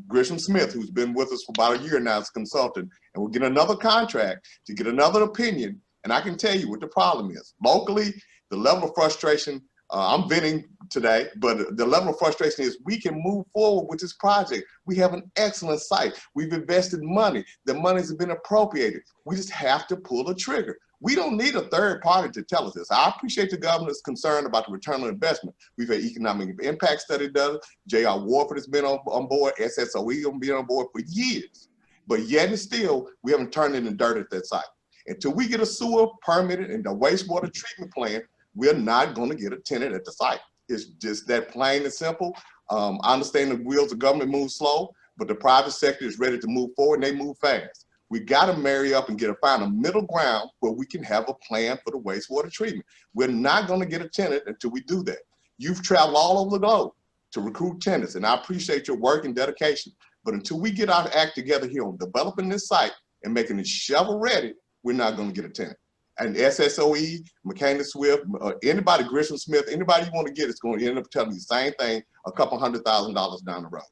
Gresham Smith, who's been with us for about a year now as a consultant, and we'll get another contract to get another opinion. And I can tell you what the problem is. Locally, the level of frustration, I'm venting today, but the level of frustration is we can move forward with this project. We have an excellent site. We've invested money. The money's been appropriated. We just have to pull the trigger. We don't need a third party to tell us this. I appreciate the governor's concern about the return on investment. We've had economic impact study done. J.R. Warford has been on board. SSOE has been on board for years. But yet and still, we haven't turned in the dirt at that site. Until we get a sewer permitted and the wastewater treatment plan, we're not going to get a tenant at the site. It's just that plain and simple. I understand the wheels of government move slow, but the private sector is ready to move forward and they move fast. We got to marry up and find a middle ground where we can have a plan for the wastewater treatment. We're not going to get a tenant until we do that. You've traveled all over the globe to recruit tenants, and I appreciate your work and dedication. But until we get our act together here on developing this site and making it shovel ready, we're not going to get a tenant. And SSOE, McCain Swift, anybody, Gresham Smith, anybody you want to get is going to end up telling you the same thing a couple $100,000 down the road.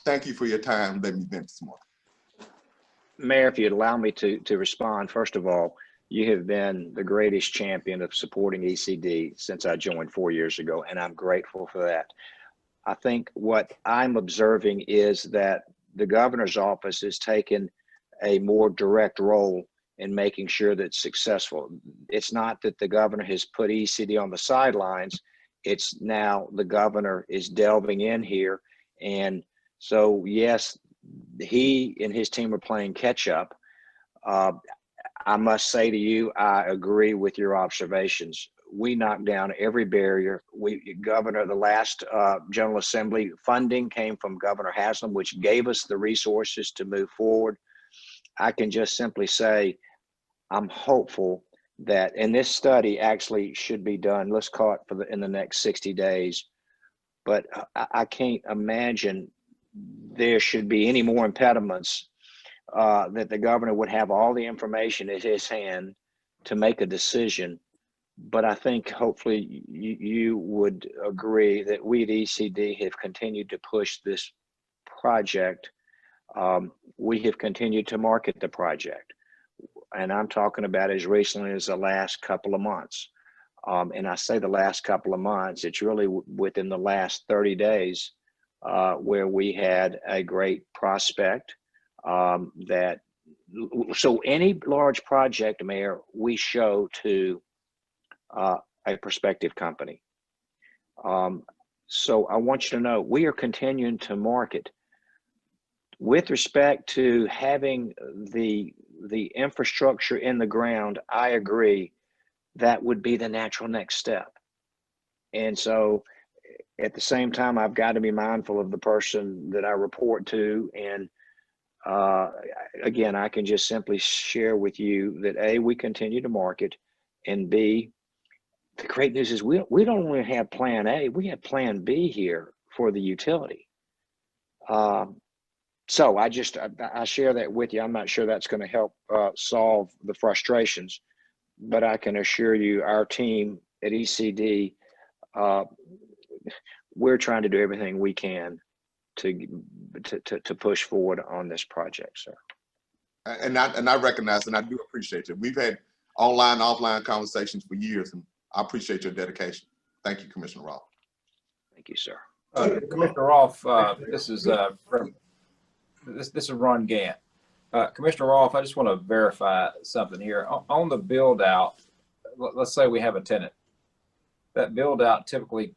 Thank you for your time. Let me vent this morning. Mayor, if you'd allow me to respond, first of all, you have been the greatest champion of supporting ECD since I joined 4 years ago, and I'm grateful for that. I think what I'm observing is that the governor's office has taken a more direct role in making sure that it's successful. It's not that the governor has put ECD on the sidelines. It's now the governor is delving in here. And so, yes, he and his team are playing catch up. I must say to you, I agree with your observations. We knocked down every barrier. Governor, the last General Assembly funding came from Governor Haslam, which gave us the resources to move forward. I can just simply say, I'm hopeful that, and this study actually should be done, let's call it in the next 60 days, but I can't imagine there should be any more impediments, that the governor would have all the information at his hand to make a decision. But I think hopefully you would agree that we at ECD have continued to push this project. We have continued to market the project. And I'm talking about as recently as the last couple of months. And I say the last couple of months, it's really within the last 30 days where we had a great prospect so any large project, Mayor, we show to a prospective company. So I want you to know, we are continuing to market. With respect to having the infrastructure in the ground, I agree that would be the natural next step. And so At the same time, I've got to be mindful of the person that I report to. And again, I can just simply share with you that A, we continue to market, and B, the great news is we don't only have plan A, we have plan B here for the utility. So I share that with you. I'm not sure that's going to help solve the frustrations, but I can assure you our team at ECD, we're trying to do everything we can to push forward on this project, sir. And I recognize and I do appreciate it. We've had online, offline conversations for years, and I appreciate your dedication. Thank you, Commissioner Rolfe. Thank you, sir. Commissioner Rolfe, this is Ron Gant. Commissioner Rolfe, I just want to verify something here. On the build out, let's say we have a tenant. That build out typically,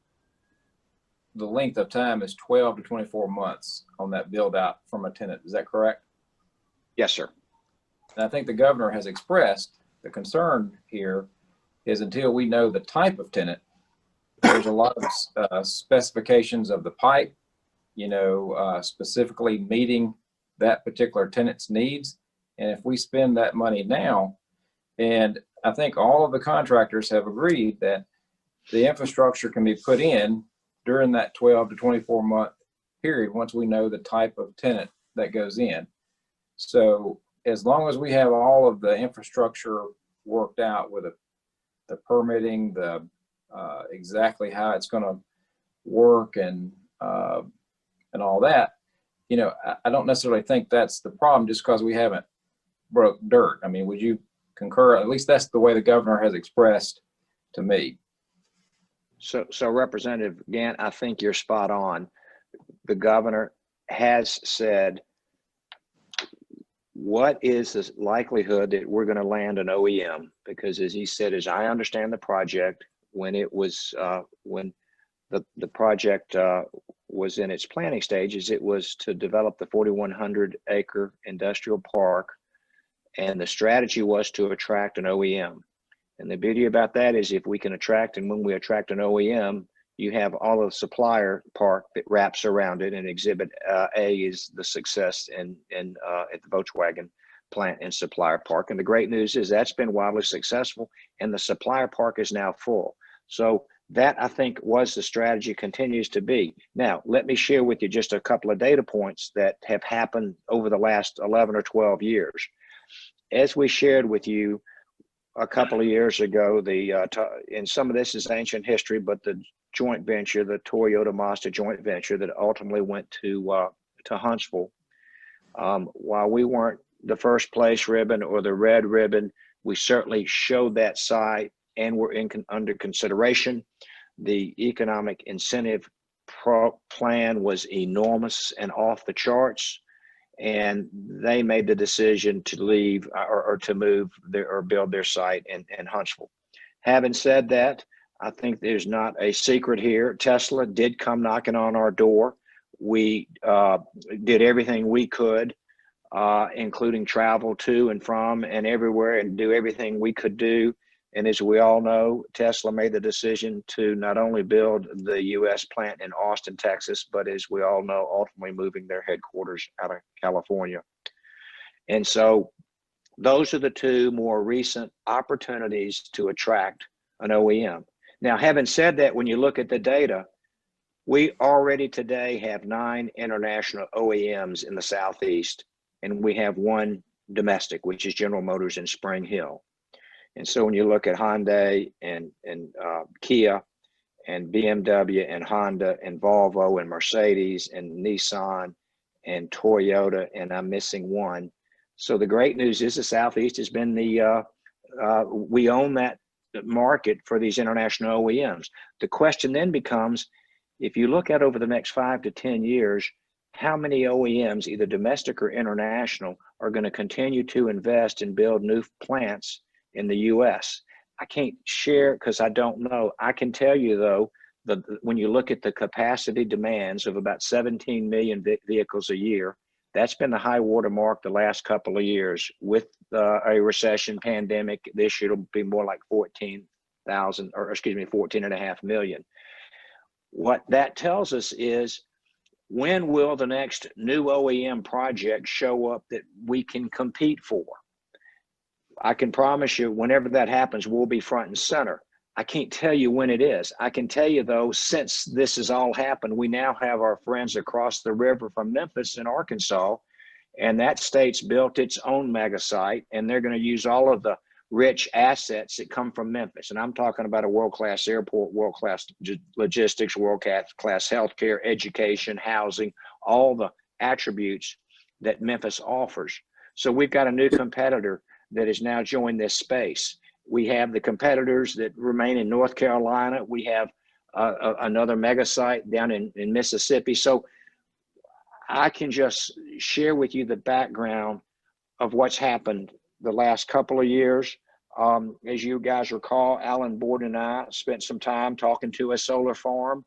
the length of time is 12 to 24 months on that build out from a tenant. Is that correct? Yes, sir. And I think the governor has expressed the concern here is until we know the type of tenant, there's a lot of specifications of the pipe, specifically meeting that particular tenant's needs. And if we spend that money now, and I think all of the contractors have agreed that the infrastructure can be put in during that 12 to 24 month period once we know the type of tenant that goes in. So as long as we have all of the infrastructure worked out with the permitting, the exactly how it's going to work and all that, I don't necessarily think that's the problem just because we haven't broke dirt. I mean, would you concur? At least that's the way the governor has expressed to me. So Representative Gant, I think you're spot on. The governor has said, what is the likelihood that we're going to land an OEM? Because as he said, as I understand the project, when it was when the project was in its planning stages, it was to develop the 4,100 acre industrial park, and the strategy was to attract an OEM. And the beauty about that is if we can attract, and when we attract an OEM, you have all of the supplier park that wraps around it, and Exhibit A is the success at the Volkswagen plant and supplier park. And the great news is that's been wildly successful, and the supplier park is now full. So that, I think, was the strategy, continues to be. Now, let me share with you just a couple of data points that have happened over the last 11 or 12 years. As we shared with you a couple of years ago, and some of this is ancient history, but the joint venture, the Toyota Mazda joint venture that ultimately went to Huntsville, while we weren't the first place ribbon or the red ribbon, we certainly showed that site and were under consideration. The economic incentive plan was enormous and off the charts, and they made the decision to leave or to move or build their site in Huntsville. Having said that, I think there's not a secret here. Tesla did come knocking on our door. We did everything we could, including travel to and from and everywhere, and do everything we could do. And as we all know, Tesla made the decision to not only build the U.S. plant in Austin, Texas, but as we all know, ultimately moving their headquarters out of California. And so those are the two more recent opportunities to attract an OEM. Now, having said that, when you look at the data, we already today have 9 international OEMs in the Southeast, and we have 1 domestic, which is General Motors in Spring Hill. And so when you look at Hyundai and Kia and BMW and Honda and Volvo and Mercedes and Nissan and Toyota, and I'm missing 1. So the great news is the Southeast has been we own that market for these international OEMs. The question then becomes, if you look at over the next 5 to 10 years, how many OEMs, either domestic or international, are going to continue to invest and build new plants in the U.S.? I can't share because I don't know. I can tell you, though, that when you look at the capacity demands of about 17 million vehicles a year, that's been the high water mark the last couple of years. With a recession, pandemic, this year it'll be more like 14,000, or excuse me, 14.5 million. What that tells us is, when will the next new OEM project show up that we can compete for? I can promise you, whenever that happens, we'll be front and center. I can't tell you when it is. I can tell you, though, since this has all happened, we now have our friends across the river from Memphis in Arkansas, and that state's built its own mega site, and they're going to use all of the rich assets that come from Memphis. And I'm talking about a world-class airport, world-class logistics, world-class healthcare, education, housing, all the attributes that Memphis offers. So we've got a new competitor that has now joined this space. We have the competitors that remain in North Carolina. We have another mega site down in Mississippi. So I can just share with you the background of what's happened the last couple of years. As you guys recall, Alan Borden and I spent some time talking to a solar farm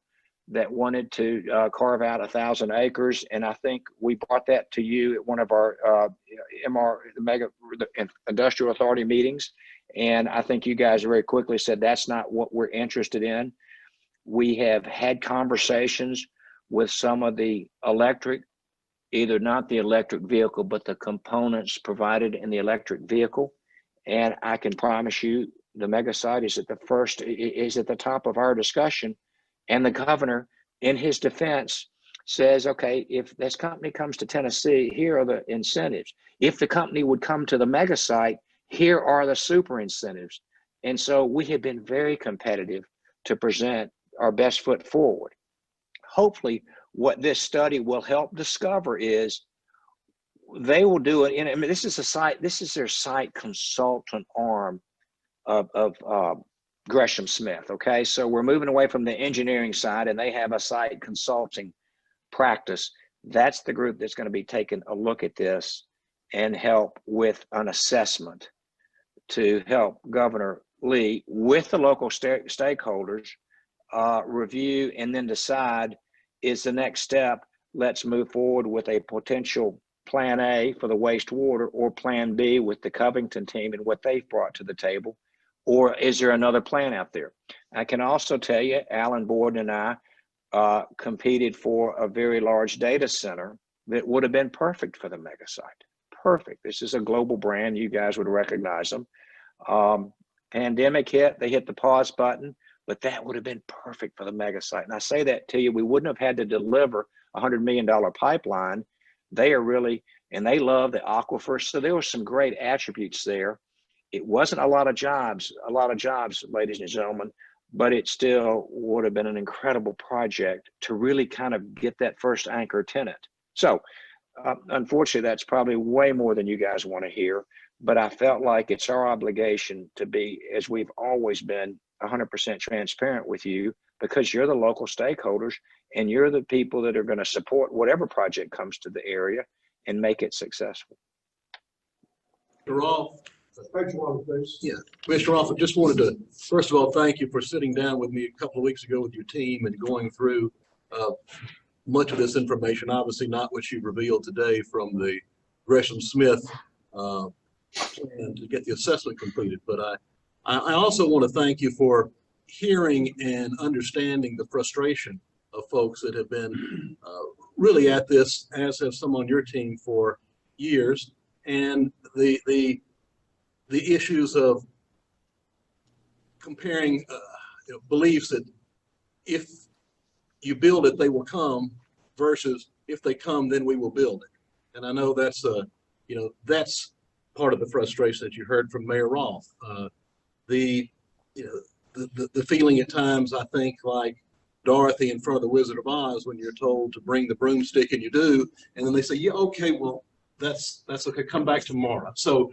that wanted to carve out 1,000 acres. And I think we brought that to you at one of our the Industrial Authority meetings. And I think you guys very quickly said, that's not what we're interested in. We have had conversations with some of the electric, either not the electric vehicle, but the components provided in the electric vehicle. And I can promise you, the mega site is at the top of our discussion. And the governor, in his defense, says, okay, if this company comes to Tennessee, here are the incentives. If the company would come to the mega site, here are the super incentives. And so we have been very competitive to present our best foot forward. Hopefully, what this study will help discover is they will do it. I mean, this is their site consultant arm of Gresham Smith. Okay, so we're moving away from the engineering side, and they have a site consulting practice. That's the group that's going to be taking a look at this and help with an assessment to help Governor Lee with the local stakeholders review and then decide, is the next step, let's move forward with a potential plan A for the wastewater, or plan B with the Covington team and what they've brought to the table, or is there another plan out there? I can also tell you, Alan Borden and I competed for a very large data center that would have been perfect for the mega site. Perfect. This is a global brand. You guys would recognize them. Pandemic hit, they hit the pause button, but that would have been perfect for the mega site. And I say that to you, we wouldn't have had to deliver a $100 million pipeline. They are really, and they love the aquifer. So there were some great attributes there. It wasn't a lot of jobs, ladies and gentlemen, but it still would have been an incredible project to really kind of get that first anchor tenant. So unfortunately, that's probably way more than you guys want to hear, but I felt like it's our obligation to be, as we've always been, 100% transparent with you, because you're the local stakeholders and you're the people that are going to support whatever project comes to the area and make it successful. Rolfe. Yeah, Mr. Rolfe, I just wanted to, first of all, thank you for sitting down with me a couple of weeks ago with your team and going through much of this information, obviously not what you revealed today from the Gresham Smith plan to get the assessment completed. But I also want to thank you for hearing and understanding the frustration of folks that have been really at this, as have some on your team, for years, and the issues of comparing beliefs that if you build it, they will come, versus if they come, then we will build it. And I know that's that's part of the frustration that you heard from Mayor Rolfe. The feeling at times, I think, like Dorothy in front of the Wizard of Oz, when you're told to bring the broomstick and you do, and then they say, yeah, okay, well, that's okay, come back tomorrow. So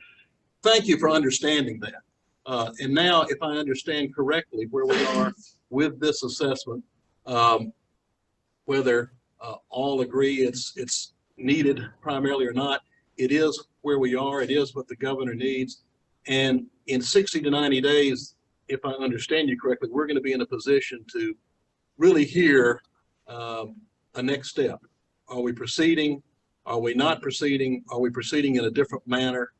thank you for understanding that. And now, if I understand correctly where we are with this assessment, whether all agree it's needed primarily or not, it is where we are. It is what the governor needs. And in 60 to 90 days, if I understand you correctly, we're going to be in a position to really hear a next step. Are we proceeding? Are we not proceeding? Are we proceeding in a different manner?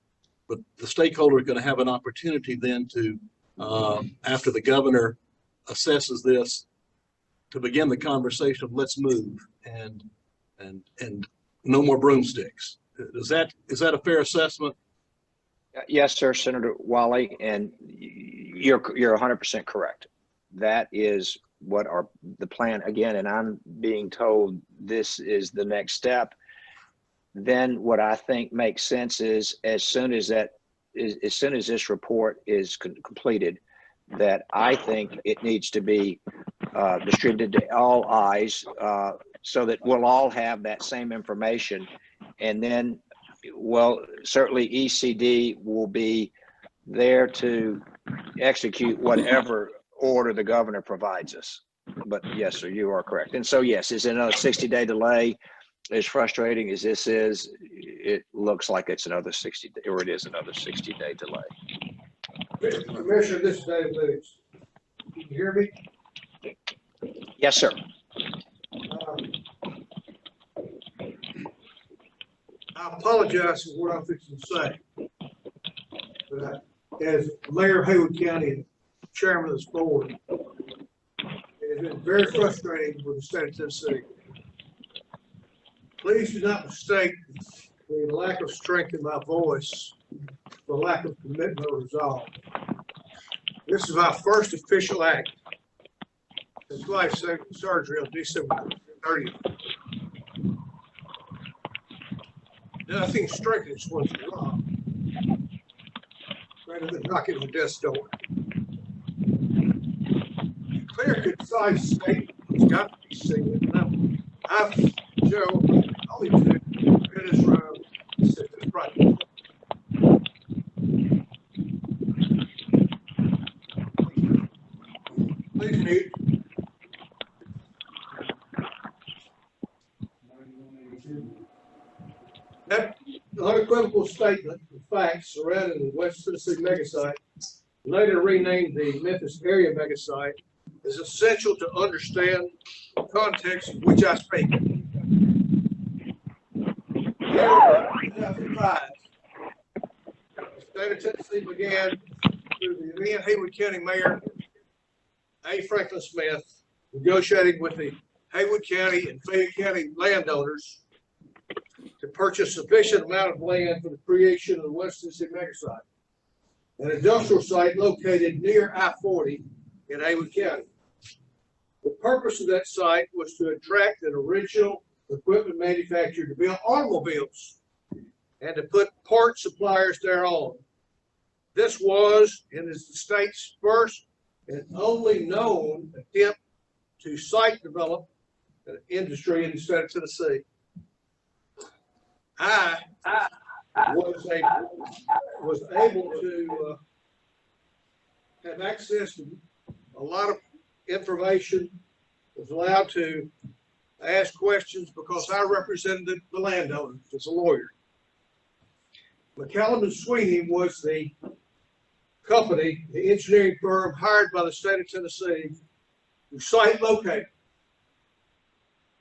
But the stakeholder is going to have an opportunity then to, after the governor assesses this, to begin the conversation of let's move and no more broomsticks. Is that a fair assessment? Yes, sir, Senator Wiley, and you're 100% correct. That is what the plan again, and I'm being told this is the next step. Then what I think makes sense is as soon as this report is completed, that I think it needs to be distributed to all eyes so that we'll all have that same information. And then, well, certainly ECD will be there to execute whatever order the governor provides us. But yes, sir, you are correct. And so, yes, is another 60-day delay. As frustrating as this is, it looks like it's another 60, or it is another 60-day delay. Commissioner, this is Dave Lewis. Can you hear me? Yes, sir. I apologize for what I'm fixing to say. But as Mayor of Haywood County and Chairman of this board, it has been very frustrating with the state of Tennessee. Please do not mistake the lack of strength in my voice for lack of commitment or resolve. This is my first official act since life-saving surgery on December 30th. Nothing strengthens one's resolve rather than knocking on death's door. Clear, concise statement has got to be seen. I've, Joe, only been in this room since this project. Please mute. That unequivocal statement of facts surrounding the West Tennessee megasite, later renamed the Memphis area megasite, is essential to understand the context in which I speak. In 2005, the state of Tennessee began through the then Haywood County Mayor A. Franklin Smith negotiating with the Haywood County and Fayette County landowners to purchase sufficient amount of land for the creation of the West Tennessee megasite, an industrial site located near I-40 in Haywood County. The purpose of that site was to attract an original equipment manufacturer to build automobiles and to put part suppliers thereon. This was and is the state's first and only known attempt to site develop an industry in the state of Tennessee. I was able to have access to a lot of information, was allowed to ask questions because I represented the landowners as a lawyer. McCallum and Sweeney was the company, the engineering firm hired by the state of Tennessee to site locate.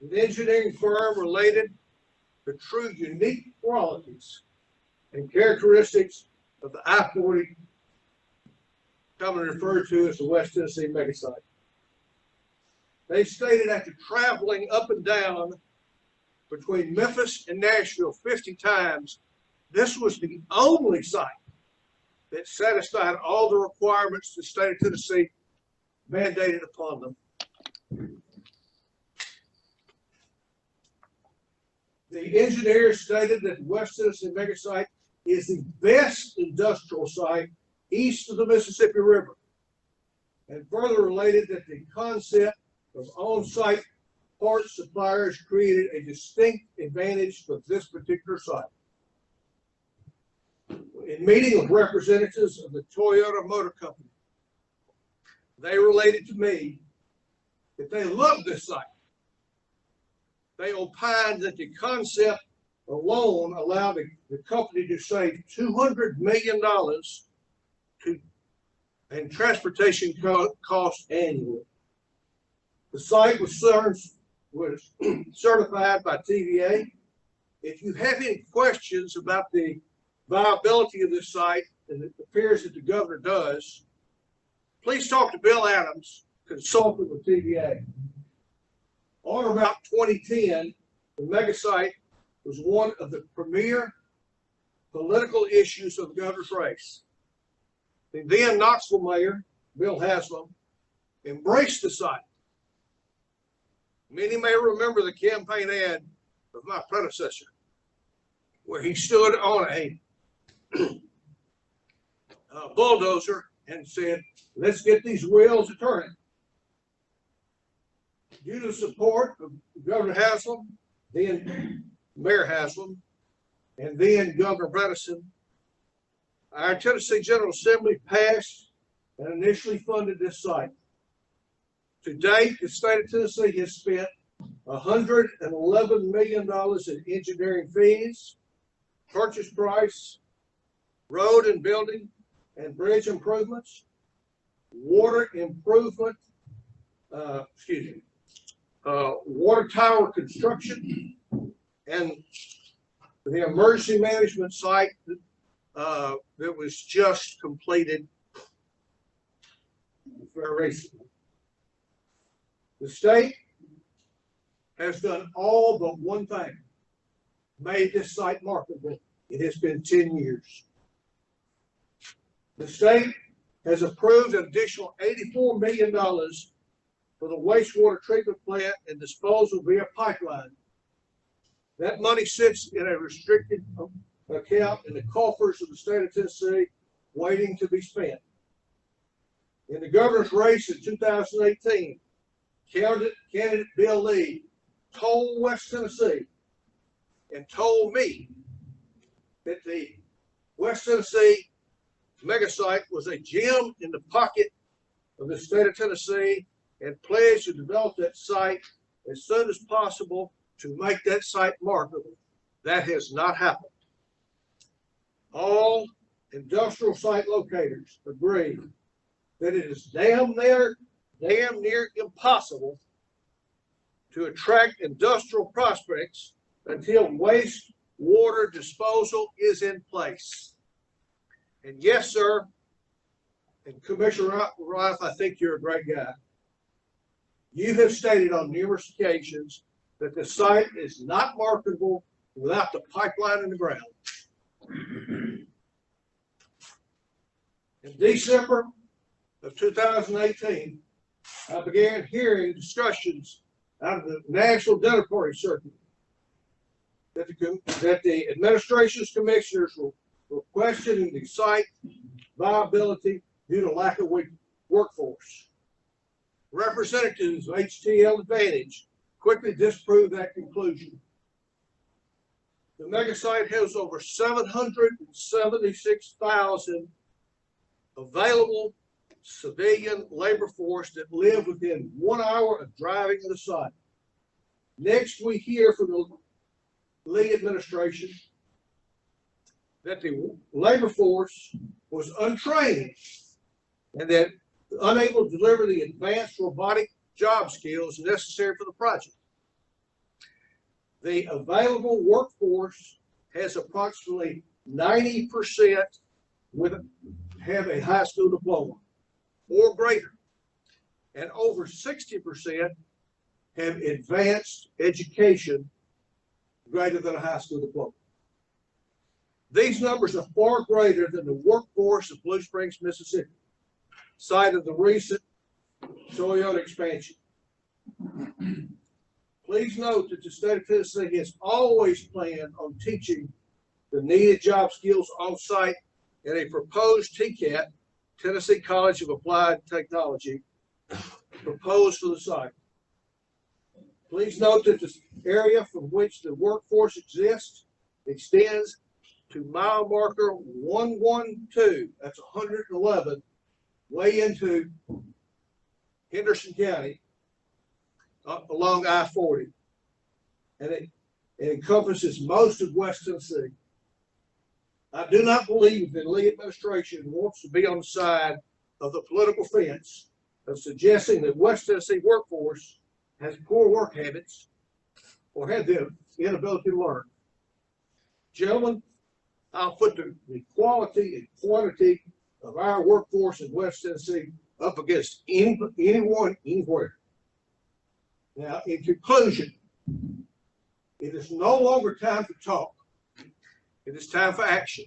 An engineering firm related the true unique qualities and characteristics of the I-40, commonly referred to as the West Tennessee megasite. They stated after traveling up and down between Memphis and Nashville 50 times, this was the only site that satisfied all the requirements the state of Tennessee mandated upon them. The engineers stated that the West Tennessee megasite is the best industrial site east of the Mississippi River, and further related that the concept of on-site parts suppliers created a distinct advantage for this particular site. In meeting with representatives of the Toyota Motor Company, they related to me that they loved this site. They opined that the concept alone allowed the company to save $200 million in transportation costs annually. The site was certified by TVA. If you have any questions about the viability of this site, and it appears that the governor does, please talk to Bill Adams, consultant with TVA. On or about 2010, the mega site was one of the premier political issues of the governor's race. The then Knoxville mayor, Bill Haslam, embraced the site. Many may remember the campaign ad of my predecessor, where he stood on a bulldozer and said, let's get these wheels a turning. Due to the support of Governor Haslam, then Mayor Haslam, and then Governor Bredesen, our Tennessee General Assembly passed and initially funded this site. To date, the state of Tennessee has spent $111 million in engineering fees, purchase price, road and building and bridge improvements, water improvement, water tower construction, and the emergency management site that was just completed very recently. The state has done all but one thing, made this site marketable. It has been 10 years. The state has approved an additional $84 million for the wastewater treatment plant and disposal via pipeline. That money sits in a restricted account in the coffers of the state of Tennessee, waiting to be spent. In the governor's race in 2018, candidate Bill Lee told West Tennessee and told me that the West Tennessee mega site was a gem in the pocket of the state of Tennessee and pledged to develop that site as soon as possible to make that site marketable. That has not happened. All industrial site locators agree that it is damn near impossible to attract industrial prospects until wastewater disposal is in place. And yes, sir, and Commissioner Rife, I think you're a great guy. You have stated on numerous occasions that the site is not marketable without the pipeline in the ground. In December of 2018, I began hearing discussions out of the National Dinner Party circuit that the administration's commissioners were questioning the site viability due to lack of workforce. Representatives of HTL Advantage quickly disproved that conclusion. The mega site has over 776,000 available civilian labor force that live within 1 hour of driving to the site. Next, we hear from the Lee administration that the labor force was untrained and that unable to deliver the advanced robotic job skills necessary for the project. The available workforce has approximately 90% have a high school diploma or greater, and over 60% have advanced education greater than a high school diploma. These numbers are far greater than the workforce of Blue Springs, Mississippi, site of the recent Toyota expansion. Please note that the state of Tennessee has always planned on teaching the needed job skills on site in a proposed TCAT, Tennessee College of Applied Technology, proposed for the site. Please note that the area from which the workforce exists extends to mile marker 112, that's 111, way into Henderson County, along I-40, and it encompasses most of West Tennessee. I do not believe the Lee administration wants to be on the side of the political fence of suggesting that West Tennessee workforce has poor work habits or had the inability to learn. Gentlemen, I'll put the quality and quantity of our workforce in West Tennessee up against anyone, anywhere. Now, in conclusion, it is no longer time for talk. It is time for action.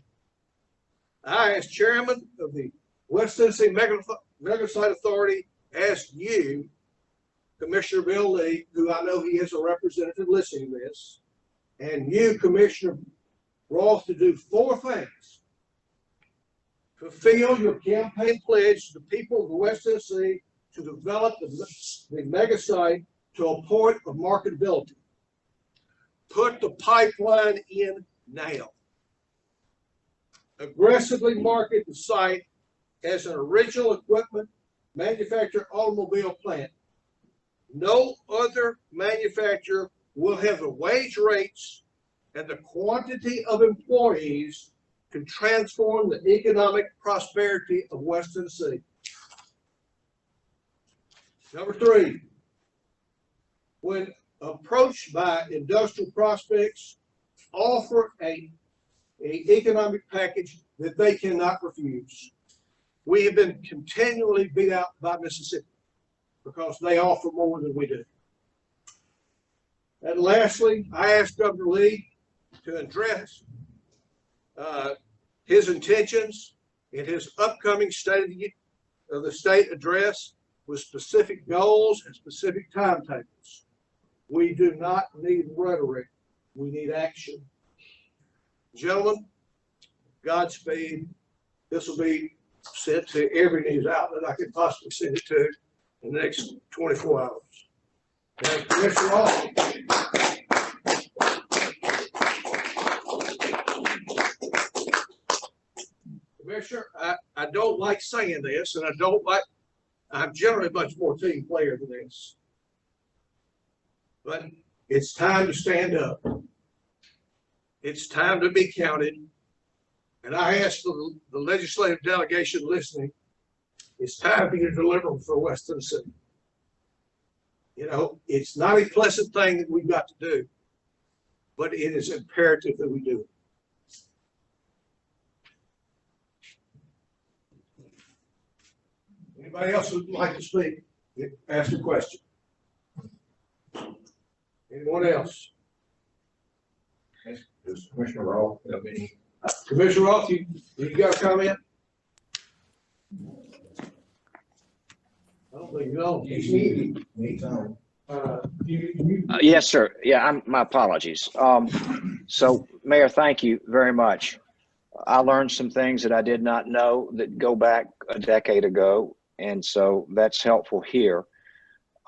I, as chairman of the West Tennessee Mega-Site Authority, ask you, Commissioner Bill Lee, who I know he is a representative listening to this, and you, Commissioner Roth, to do 4 things. Fulfill your campaign pledge to the people of the West Tennessee to develop the mega site to a point of marketability. Put the pipeline in now. Aggressively market the site as an original equipment manufactured automobile plant. No other manufacturer will have the wage rates and the quantity of employees to transform the economic prosperity of West Tennessee. Number 3, when approached by industrial prospects, offer an economic package that they cannot refuse. We have been continually beat out by Mississippi because they offer more than we do. And lastly, I asked Governor Lee to address his intentions in his upcoming State of the State address with specific goals and specific timetables. We do not need rhetoric, we need action. Gentlemen, Godspeed. This will be sent to every news outlet I can possibly send it to in the next 24 hours. And Commissioner Roth. Commissioner, I don't like saying this, and I'm generally a much more team player than this. But it's time to stand up. It's time to be counted. And I ask the legislative delegation listening, it's time for you to deliver for West Tennessee. You know, it's not a pleasant thing that we've got to do, but it is imperative that we do it. Anybody else would like to speak? Ask a question. Anyone else? Does Commissioner Roth have any? Commissioner Roth, you got a comment? I don't think so. Anytime. Yes, sir. Yeah, my apologies. So, Mayor, thank you very much. I learned some things that I did not know that go back a decade ago, and so that's helpful here.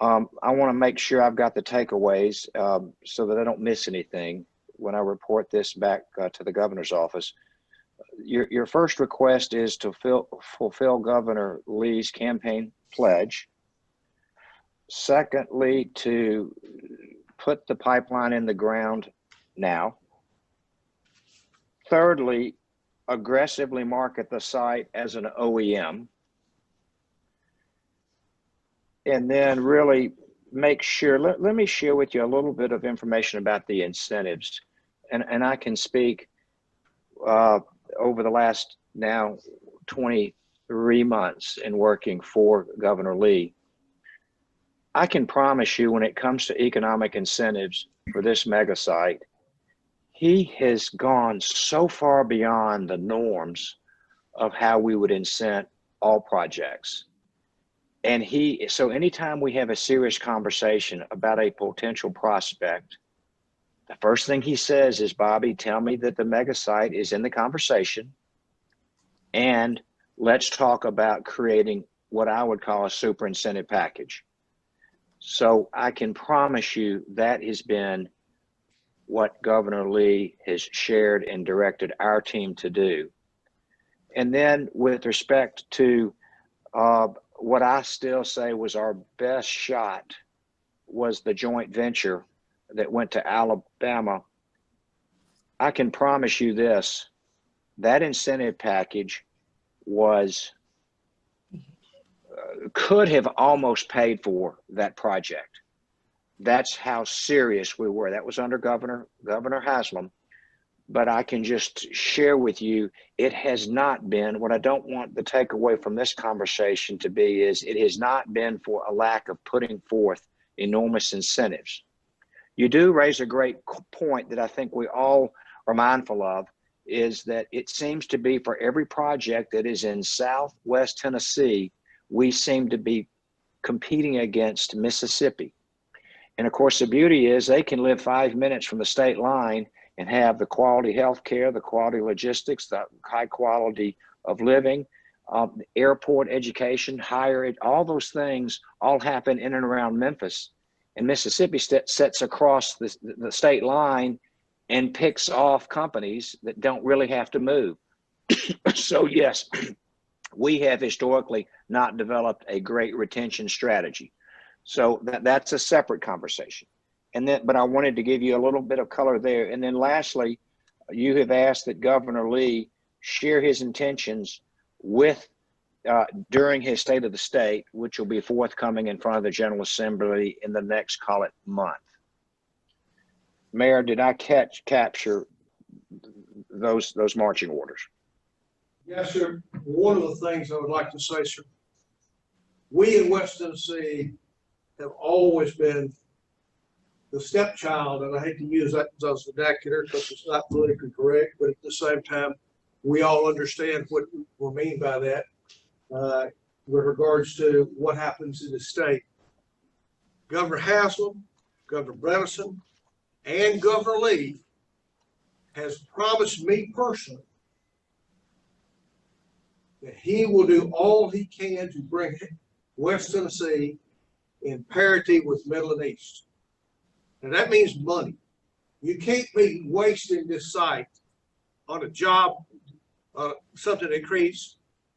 I want to make sure I've got the takeaways so that I don't miss anything when I report this back to the governor's office. Your first request is to fulfill Governor Lee's campaign pledge. Secondly, to put the pipeline in the ground now. Thirdly, aggressively market the site as an OEM. And then really make sure, let me share with you a little bit of information about the incentives. And I can speak over the last now 23 months in working for Governor Lee. I can promise you when it comes to economic incentives for this mega site, he has gone so far beyond the norms of how we would incent all projects. And so anytime we have a serious conversation about a potential prospect, the first thing he says is, Bobby, tell me that the mega site is in the conversation, and let's talk about creating what I would call a super incentive package. So I can promise you that has been what Governor Lee has shared and directed our team to do. And then with respect to what I still say was our best shot was the joint venture that went to Alabama. I can promise you this, that incentive package was, could have almost paid for that project. That's how serious we were. That was under Governor Haslam. But I can just share with you, it has not been, what I don't want the takeaway from this conversation to be is, it has not been for a lack of putting forth enormous incentives. You do raise a great point that I think we all are mindful of, is that it seems to be for every project that is in Southwest Tennessee, we seem to be competing against Mississippi. And of course, the beauty is they can live 5 minutes from the state line and have the quality health care, the quality logistics, the high quality of living, airport education, higher ed, all those things all happen in and around Memphis. And Mississippi sits across the state line and picks off companies that don't really have to move. So yes, we have historically not developed a great retention strategy. So that's a separate conversation. And then, but I wanted to give you a little bit of color there. And then lastly, you have asked that Governor Lee share his intentions with during his State of the State, which will be forthcoming in front of the General Assembly in the next, call it, month. Mayor, did I capture those marching orders? Yes, sir. One of the things I would like to say, sir, we in West Tennessee have always been the stepchild, and I hate to use that as a vernacular because it's not politically correct, but at the same time, we all understand what we mean by that with regards to what happens in the state. Governor Haslam, Governor Bredesen, and Governor Lee has promised me personally that he will do all he can to bring West Tennessee in parity with Middle and East. And that means money. You can't be wasting this site on a job, something that creates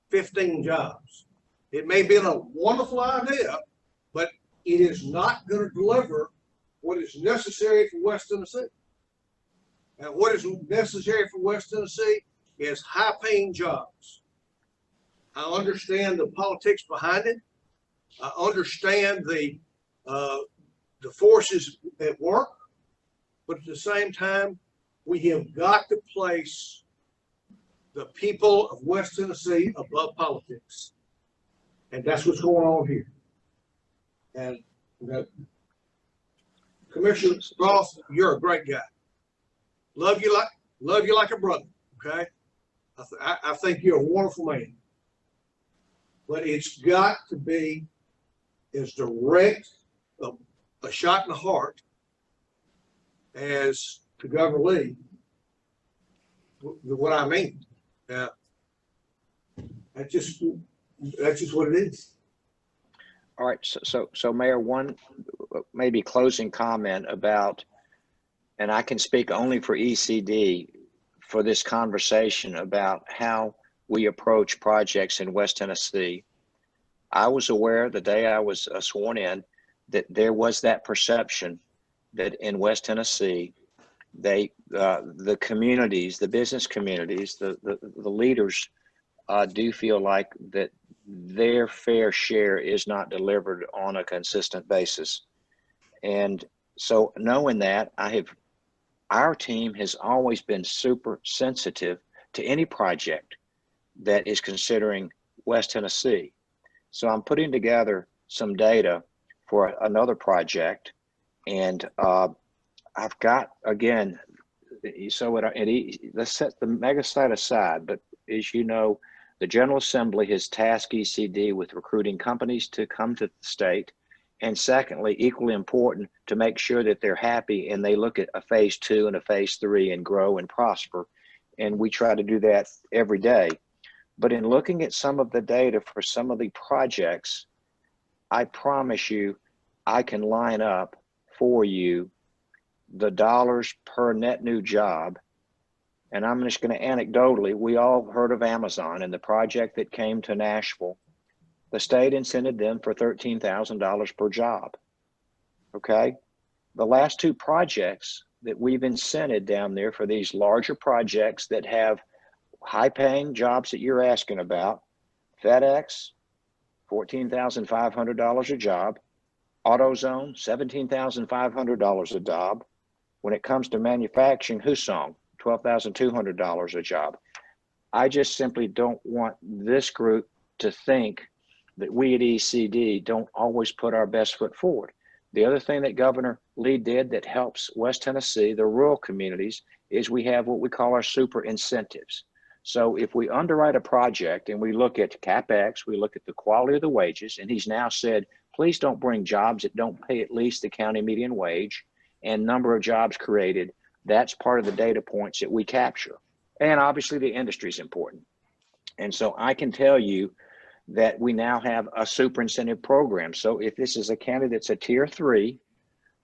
15 jobs. It may be a wonderful idea, but it is not going to deliver what is necessary for West Tennessee. And what is necessary for West Tennessee is high-paying jobs. I understand the politics behind it. I understand the forces at work, but at the same time, we have got to place the people of West Tennessee above politics. And that's what's going on here. And Commissioner Ross, you're a great guy. Love you like a brother, okay? I think you're a wonderful man. But it's got to be as direct a shot in the heart as to Governor Lee, what I mean. That's just what it is. All right, so Mayor, one maybe closing comment about, and I can speak only for ECD for this conversation about how we approach projects in West Tennessee. I was aware the day I was sworn in that there was that perception that in West Tennessee, the communities, the business communities, the leaders do feel like that their fair share is not delivered on a consistent basis. And so knowing that, our team has always been super sensitive to any project that is considering West Tennessee. So I'm putting together some data for another project, and I've got, again, so let's set the mega site aside, but as you know, the General Assembly has tasked ECD with recruiting companies to come to the state, and secondly, equally important, to make sure that they're happy and they look at a phase 2 and a phase 3 and grow and prosper, and we try to do that every day. But in looking at some of the data for some of the projects, I promise you, I can line up for you the dollars per net new job. And I'm just going to anecdotally, we all heard of Amazon and the project that came to Nashville. The state incented them for $13,000 per job. Okay. The last 2 projects that we've incented down there for these larger projects that have high paying jobs that you're asking about, FedEx, $14,500 a job, AutoZone, $17,500 a job. When it comes to manufacturing, Husong, $12,200 a job. I just simply don't want this group to think that we at ECD don't always put our best foot forward. The other thing that Governor Lee did that helps West Tennessee, the rural communities, is we have what we call our super incentives. So if we underwrite a project and we look at CapEx, we look at the quality of the wages, and he's now said, please don't bring jobs that don't pay at least the county median wage and number of jobs created. That's part of the data points that we capture. And obviously the industry is important. And so I can tell you that we now have a super incentive program. So if this is a county that's a tier 3,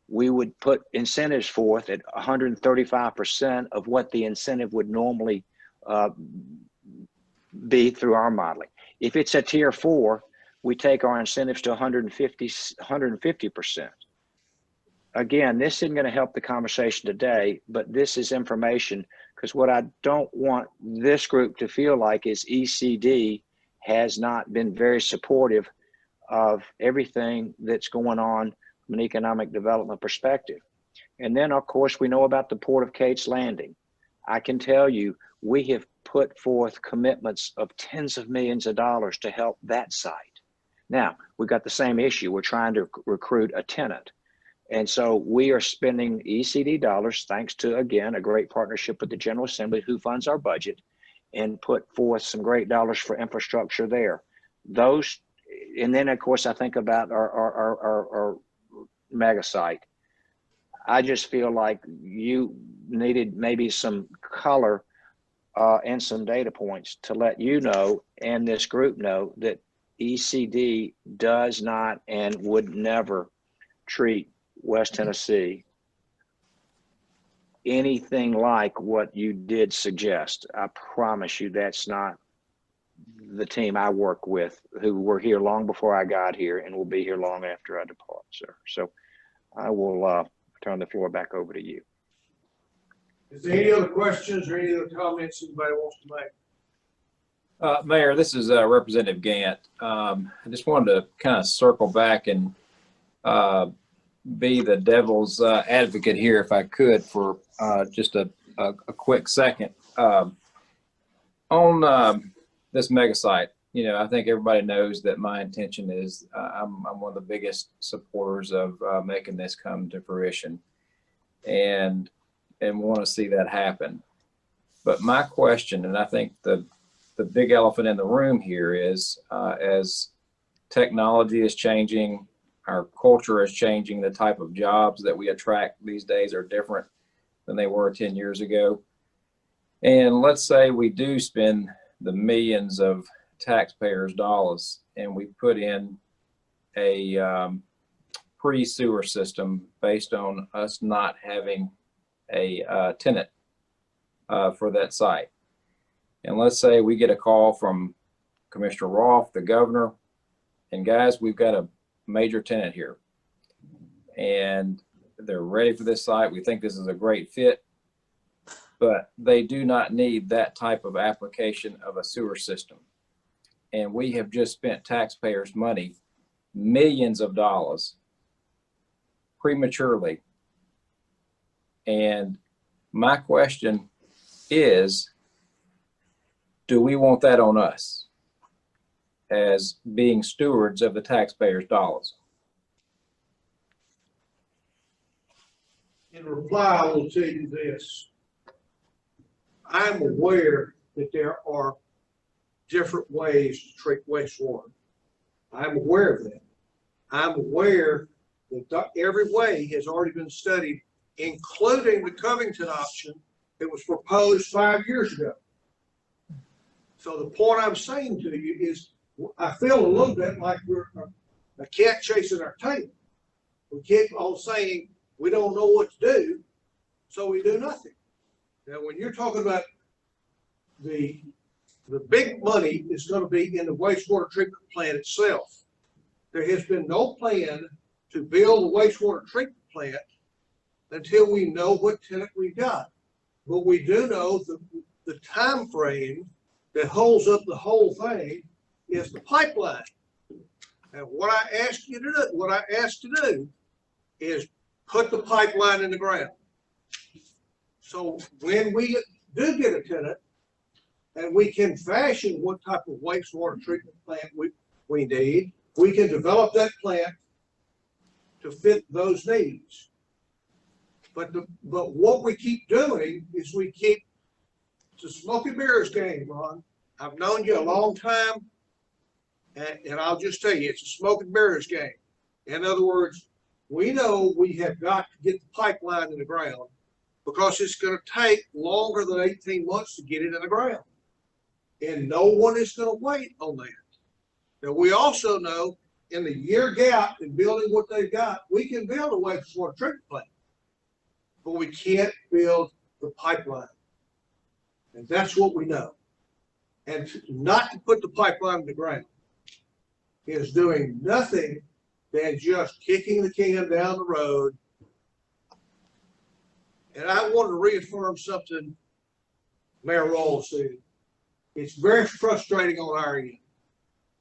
we would put incentives forth at 135% of what the incentive would normally be through our modeling. If it's a tier 4, we take our incentives to 150%. Again, this isn't going to help the conversation today, but this is information, because what I don't want this group to feel like is ECD has not been very supportive of everything that's going on from an economic development perspective. And then, of course, we know about the Port of Cates Landing. I can tell you, we have put forth commitments of tens of millions of dollars to help that site. Now, we've got the same issue. We're trying to recruit a tenant. And so we are spending ECD dollars, thanks to, again, a great partnership with the General Assembly, who funds our budget, and put forth some great dollars for infrastructure there. Those, and then, of course, I think about our mega site. I just feel like you needed maybe some color and some data points to let you know and this group know that ECD does not and would never treat West Tennessee anything like what you did suggest. I promise you that's not the team I work with, who were here long before I got here and will be here long after I depart, sir. So I will turn the floor back over to you. Is there any other questions or any other comments anybody wants to make? Mayor, this is Representative Gant. I just wanted to kind of circle back and be the devil's advocate here, if I could, for just a quick second. On this mega site, you know, I think everybody knows that my intention is I'm one of the biggest supporters of making this come to fruition, and want to see that happen. But my question, and I think the big elephant in the room here is, as technology is changing, our culture is changing, the type of jobs that we attract these days are different than they were 10 years ago. And let's say we do spend the millions of taxpayers' dollars and we put in a pre-sewer system based on us not having a tenant for that site. And let's say we get a call from Commissioner Rolfe, the governor, and guys, we've got a major tenant here and they're ready for this site. We think this is a great fit, but they do not need that type of application of a sewer system. And we have just spent taxpayers' money, millions of dollars, prematurely. And my question is, do we want that on us as being stewards of the taxpayers' dollars? In reply, I will tell you this. I'm aware that there are different ways to treat wastewater. I'm aware of that. I'm aware that every way has already been studied, including the Covington option that was proposed 5 years ago. So the point I'm saying to you is, I feel a little bit like we're a cat chasing our tail. We keep on saying we don't know what to do, so we do nothing. Now, when you're talking about the big money is going to be in the wastewater treatment plant itself. There has been no plan to build a wastewater treatment plant until we know what tenant we got. But we do know the time frame that holds up the whole thing is the pipeline. And what I asked to do is put the pipeline in the ground. So when we do get a tenant and we can fashion what type of wastewater treatment plant we need, we can develop that plant to fit those needs. But what we keep doing is we keep, it's a smoke and mirrors game, Ron. I've known you a long time, and I'll just tell you, it's a smoke and mirrors game. In other words, we know we have got to get the pipeline in the ground because it's going to take longer than 18 months to get it in the ground. And no one is going to wait on that. Now, we also know in the year gap in building what they've got, we can build a wastewater treatment plant, but we can't build the pipeline. And that's what we know. And not to put the pipeline in the ground is doing nothing than just kicking the can down the road. And I want to reaffirm something Mayor Rawls said. It's very frustrating on our end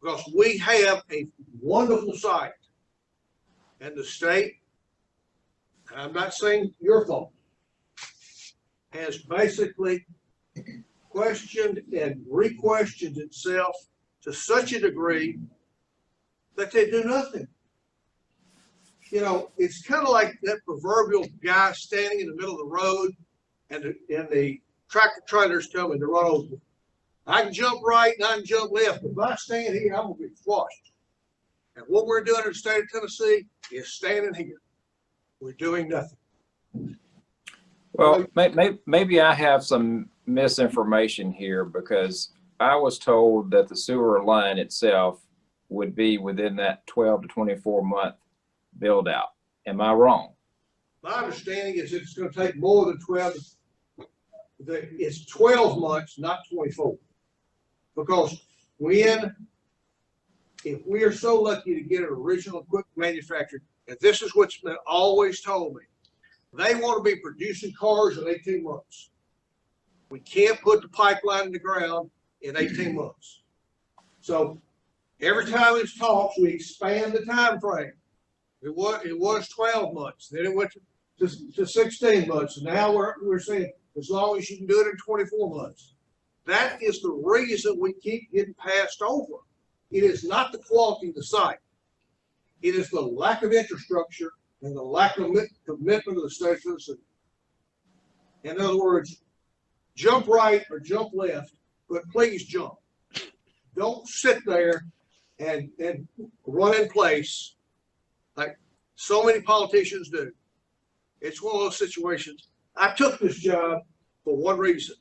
because we have a wonderful site, and the state, and I'm not saying your fault, has basically questioned and re-questioned itself to such a degree that they do nothing. You know, it's kind of like that proverbial guy standing in the middle of the road and the tractor trailer's coming to run over. I can jump right and I can jump left, but if I stand here, I'm going to be squashed. And what we're doing in the state of Tennessee is standing here. We're doing nothing. Well, maybe I have some misinformation here because I was told that the sewer line itself would be within that 12 to 24 month build out. Am I wrong? My understanding is it's going to take more than 12. It's 12 months, not 24. Because if we are so lucky to get an original equipment manufactured, and this is what's been always told me, they want to be producing cars in 18 months. We can't put the pipeline in the ground in 18 months. So every time it's talks, we expand the time frame. It was 12 months, then it went to 16 months, and now we're saying as long as you can do it in 24 months. That is the reason we keep getting passed over. It is not the quality of the site. It is the lack of infrastructure and the lack of commitment of the state of Tennessee. In other words, jump right or jump left, but please jump. Don't sit there and run in place like so many politicians do. It's one of those situations. I took this job for one reason.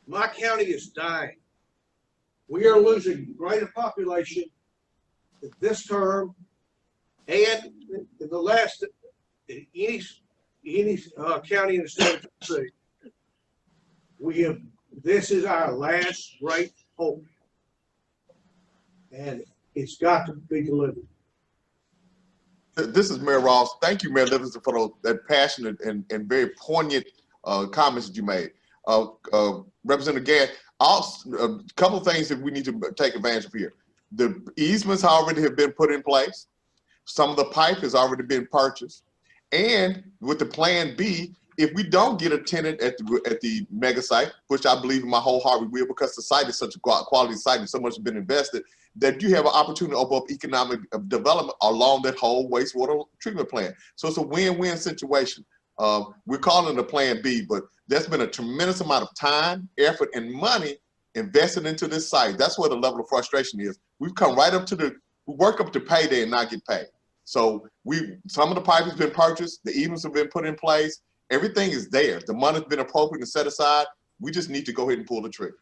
My county is dying. We are losing greater population this term and in the last, any county in the state of Tennessee. This is our last great hope. And it's got to be delivered. This is Mayor Ross. Thank you, Mayor Livingston, for that passionate and very poignant comments that you made. Representative Gadd, a couple of things that we need to take advantage of here. The easements already have been put in place. Some of the pipe has already been purchased. And with the plan B, if we don't get a tenant at the mega site, which I believe in my whole heart we will, because the site is such a quality site and so much has been invested, that you have an opportunity to open up economic development along that whole wastewater treatment plant. So it's a win-win situation. We're calling it a plan B, but there's been a tremendous amount of time, effort, and money invested into this site. That's where the level of frustration is. We've come right up to we work up to payday and not get paid. So some of the pipe has been purchased, the easements have been put in place, everything is there. The money's been appropriate and set aside. We just need to go ahead and pull the trigger.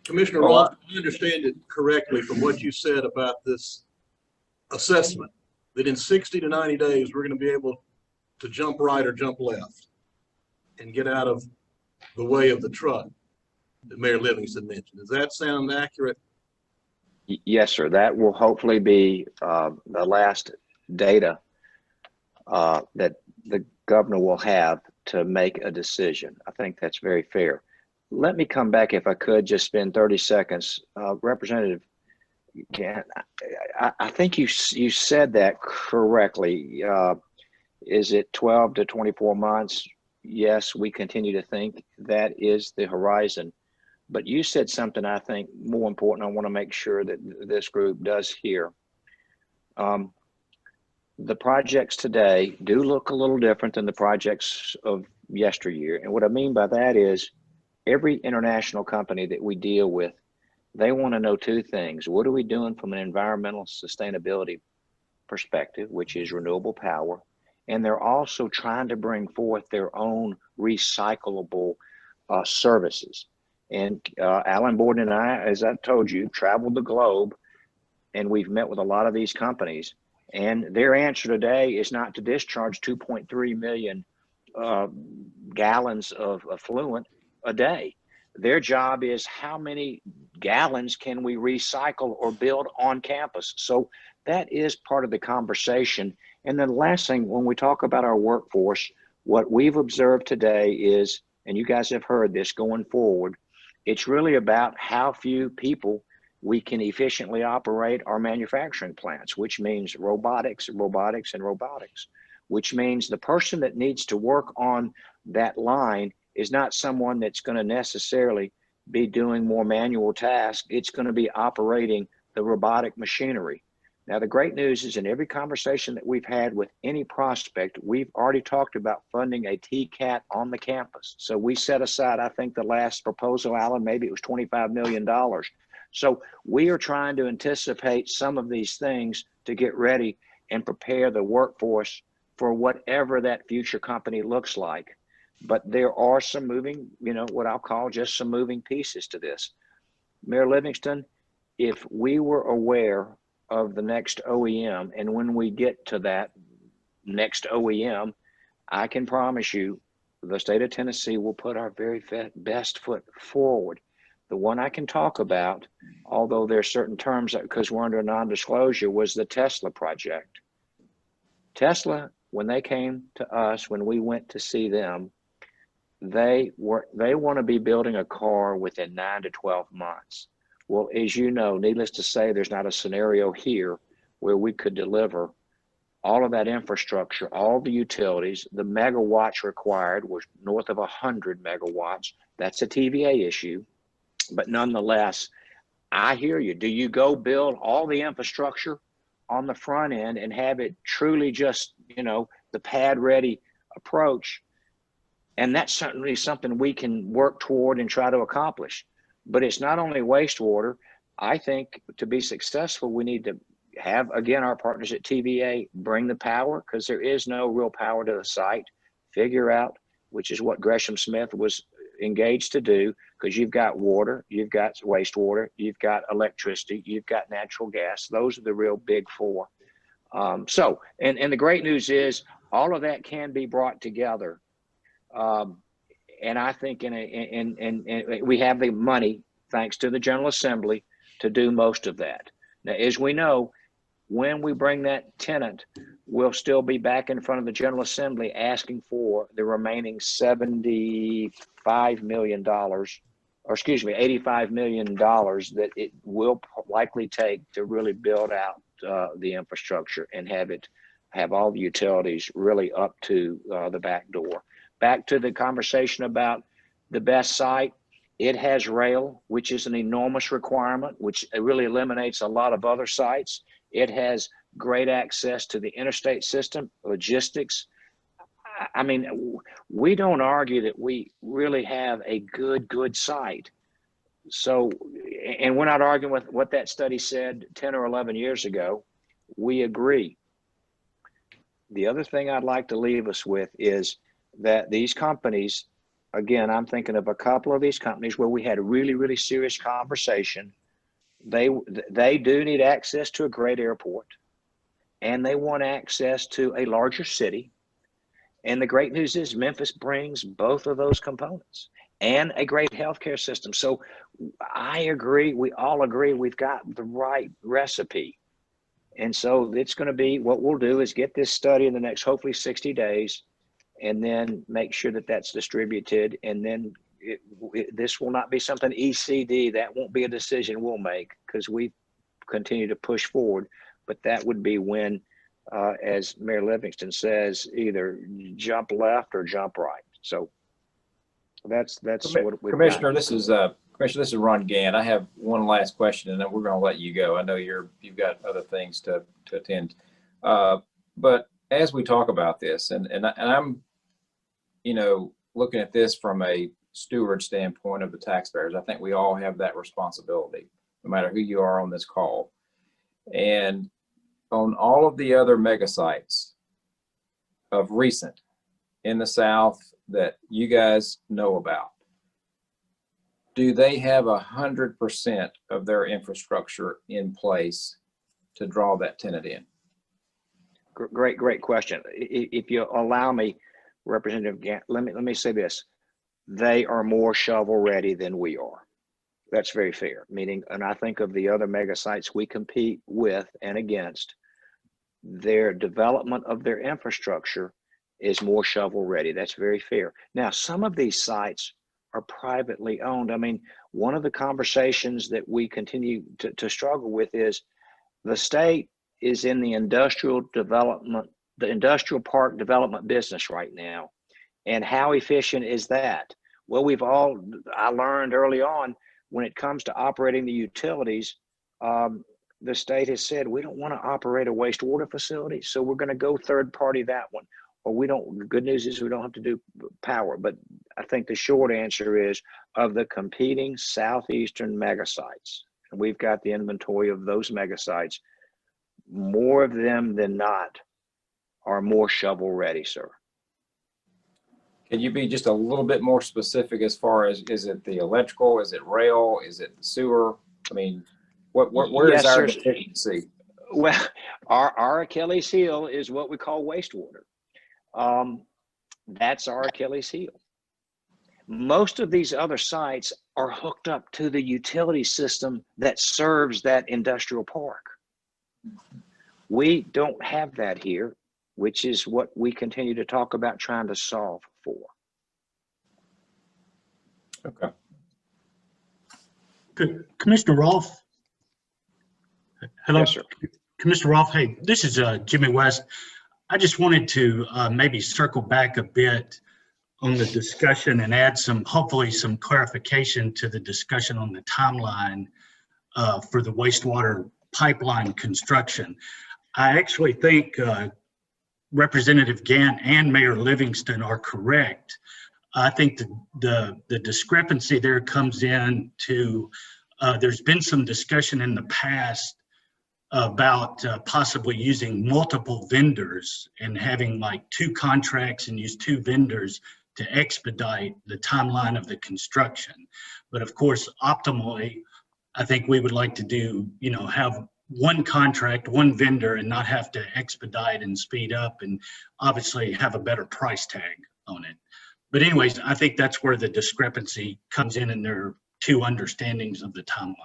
Commissioner Ross, I understand it correctly from what you said about this assessment, that in 60 to 90 days, we're going to be able to jump right or jump left and get out of the way of the truck that Mayor Livingston mentioned. Does that sound accurate? Yes, sir. That will hopefully be the last data that the governor will have to make a decision. I think that's very fair. Let me come back, if I could, just spend 30 seconds. Representative Gadd, I think you said that correctly. Is it 12 to 24 months? Yes, we continue to think that is the horizon. But you said something I think more important. I want to make sure that this group does hear. the projects today do look a little different than the projects of yesteryear. And what I mean by that is every international company that we deal with, they want to know two things. What are we doing from an environmental sustainability perspective, which is renewable power? And they're also trying to bring forth their own recyclable services. And Alan Borden and I, as I told you, traveled the globe, and we've met with a lot of these companies. And their answer today is not to discharge 2.3 million gallons of effluent a day. Their job is how many gallons can we recycle or build on campus? So that is part of the conversation. And then the last thing, when we talk about our workforce, what we've observed today is, and you guys have heard this going forward, it's really about how few people we can efficiently operate our manufacturing plants, which means robotics, which means the person that needs to work on that line is not someone that's going to necessarily be doing more manual tasks. It's going to be operating the robotic machinery. Now, the great news is in every conversation that we've had with any prospect, we've already talked about funding a TCAT on the campus. So we set aside, I think the last proposal, Alan, maybe it was $25 million. So we are trying to anticipate some of these things to get ready and prepare the workforce for whatever that future company looks like. But there are some moving, what I'll call just some moving pieces to this. Mayor Livingston, if we were aware of the next OEM, and when we get to that next OEM, I can promise you the state of Tennessee will put our very best foot forward. The one I can talk about, although there are certain terms that, because we're under non-disclosure, was the Tesla project. Tesla, when they came to us, when we went to see them, they want to be building a car within 9 to 12 months. Well, as you know, needless to say, there's not a scenario here where we could deliver all of that infrastructure, all the utilities. The megawatts required was north of 100 megawatts. That's a TVA issue. But nonetheless, I hear you. Do you go build all the infrastructure on the front end and have it truly just, the pad ready approach? And that's certainly something we can work toward and try to accomplish. But it's not only wastewater. I think to be successful, we need to have, again, our partners at TVA bring the power, because there is no real power to the site. Figure out, which is what Gresham Smith was engaged to do, because you've got water, you've got wastewater, you've got electricity, you've got natural gas. Those are the real big four. And the great news is all of that can be brought together. And I think we have the money, thanks to the General Assembly, to do most of that. Now, as we know, when we bring that tenant, we'll still be back in front of the General Assembly asking for the remaining $85 million that it will likely take to really build out the infrastructure and have all the utilities really up to the back door. Back to the conversation about the best site, it has rail, which is an enormous requirement, which really eliminates a lot of other sites. It has great access to the interstate system, logistics. I mean, we don't argue that we really have a good site. So, and we're not arguing with what that study said 10 or 11 years ago. We agree. The other thing I'd like to leave us with is that these companies, again, I'm thinking of a couple of these companies where we had a really serious conversation. They do need access to a great airport, and they want access to a larger city. And the great news is Memphis brings both of those components and a great healthcare system. So I agree, we all agree we've got the right recipe. And so it's going to be, what we'll do is get this study in the next, hopefully 60 days, and then make sure that that's distributed. And then this will not be something ECD, that won't be a decision we'll make, because we continue to push forward. But that would be when, as Mayor Livingston says, either jump left or jump right. So that's what we've Commissioner, got. this is Ron Gann. I have one last question, and then we're going to let you go. I know you've got other things to attend. But as we talk about this, and I'm, you know, looking at this from a steward standpoint of the taxpayers, I think we all have that responsibility, no matter who you are on this call. And on all of the other mega sites of recent in the South that you guys know about, do they have 100% of their infrastructure in place to draw that tenant in? Great question. If you allow me, Representative Gant, let me say this. They are more shovel ready than we are. That's very fair. Meaning, and I think of the other mega sites we compete with and against, their development of their infrastructure is more shovel ready. That's very fair. Now, some of these sites are privately owned. I mean, one of the conversations that we continue to struggle with is the state is in the industrial development, the industrial park development business right now. And how efficient is that? Well, I learned early on, when it comes to operating the utilities, the state has said, we don't want to operate a wastewater facility, so we're going to go third party that one. Or the good news is we don't have to do power. But I think the short answer is, of the competing southeastern mega sites, and we've got the inventory of those mega sites, more of them than not are more shovel ready, sir. Can you be just a little bit more specific as far as, is it the electrical, is it rail, is it the sewer? I mean, where is our deficiency? Well, our Achilles heel is what we call wastewater. That's our Achilles heel. Most of these other sites are hooked up to the utility system that serves that industrial park. We don't have that here, which is what we continue to talk about trying to solve for. Okay. Commissioner Rolfe. Hello. Yes, sir. Commissioner Rolfe, hey, this is Jimmy West. I just wanted to maybe circle back a bit on the discussion and add hopefully some clarification to the discussion on the timeline for the wastewater pipeline construction. I actually think Representative Gant and Mayor Livingston are correct. I think the discrepancy there comes in to, there's been some discussion in the past about possibly using multiple vendors and having like 2 contracts and use 2 vendors to expedite the timeline of the construction. But of course, optimally, I think we would like to do, have 1 contract, 1 vendor, and not have to expedite and speed up, and obviously have a better price tag on it. But anyways, I think that's where the discrepancy comes in their 2 understandings of the timeline.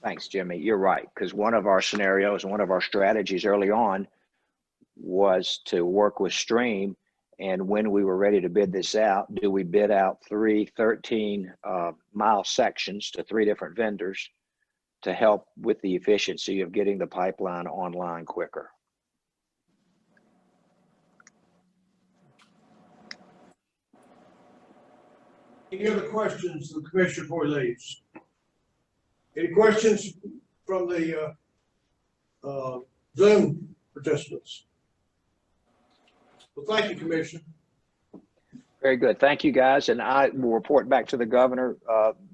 Thanks, Jimmy. You're right, because one of our scenarios, one of our strategies early on was to work with Stream, and when we were ready to bid this out, do we bid out 3 13-mile sections to 3 different vendors to help with the efficiency of getting the pipeline online quicker? Any other questions of the commissioner before he leaves? Any questions from the Zoom participants? Well, thank you, Commissioner. Very good. Thank you, guys. And I will report back to the governor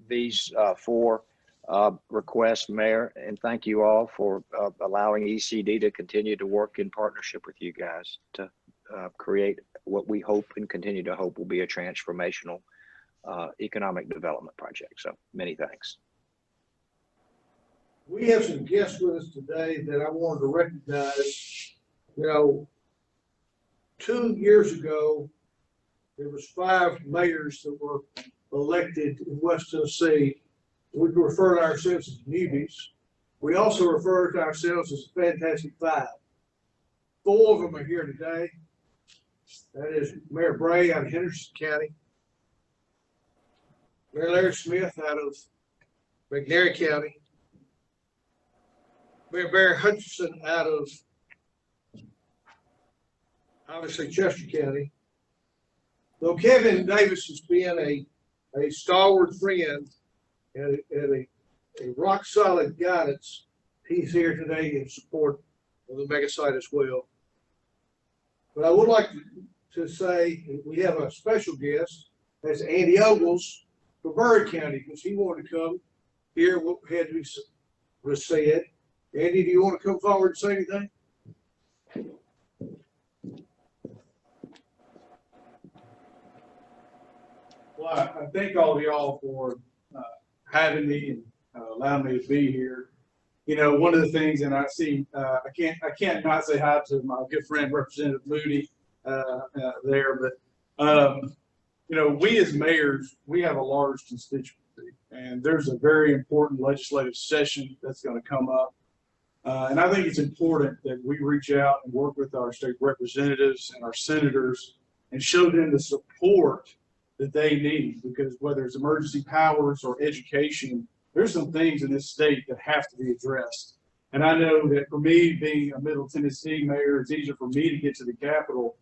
these 4 requests, Mayor, and thank you all for allowing ECD to continue to work in partnership with you guys to create what we hope and continue to hope will be a transformational economic development project. So many thanks. We have some guests with us today that I wanted to recognize. 2 years ago, there was 5 mayors that were elected in West Tennessee. We refer to ourselves as newbies. We also refer to ourselves as the Fantastic 5. 4 of them are here today. That is Mayor Bray out of Henderson County, Mayor Larry Smith out of McNairy County, Mayor Barry Hutchinson out of, obviously, Chester County. Though Kevin Davis has been a stalwart friend and a rock solid guidance, he's here today in support of the mega site as well. But I would like to say we have a special guest. That's Andy Ogles from Murray County, because he wanted to come here. What had to be said. Andy, do you want to come forward and say anything? Well, I thank all of y'all for having me and allowing me to be here. You know, one of the things, and I see, I can't not say hi to my good friend Representative Moody there, but you know, we as mayors, we have a large constituency, and there's a very important legislative session that's going to come up. And I think it's important that we reach out and work with our state representatives and our senators and show them the support that they need, because whether it's emergency powers or education, there's some things in this state that have to be addressed. And I know that for me, being a Middle Tennessee mayor, it's easier for me to get to the Capitol.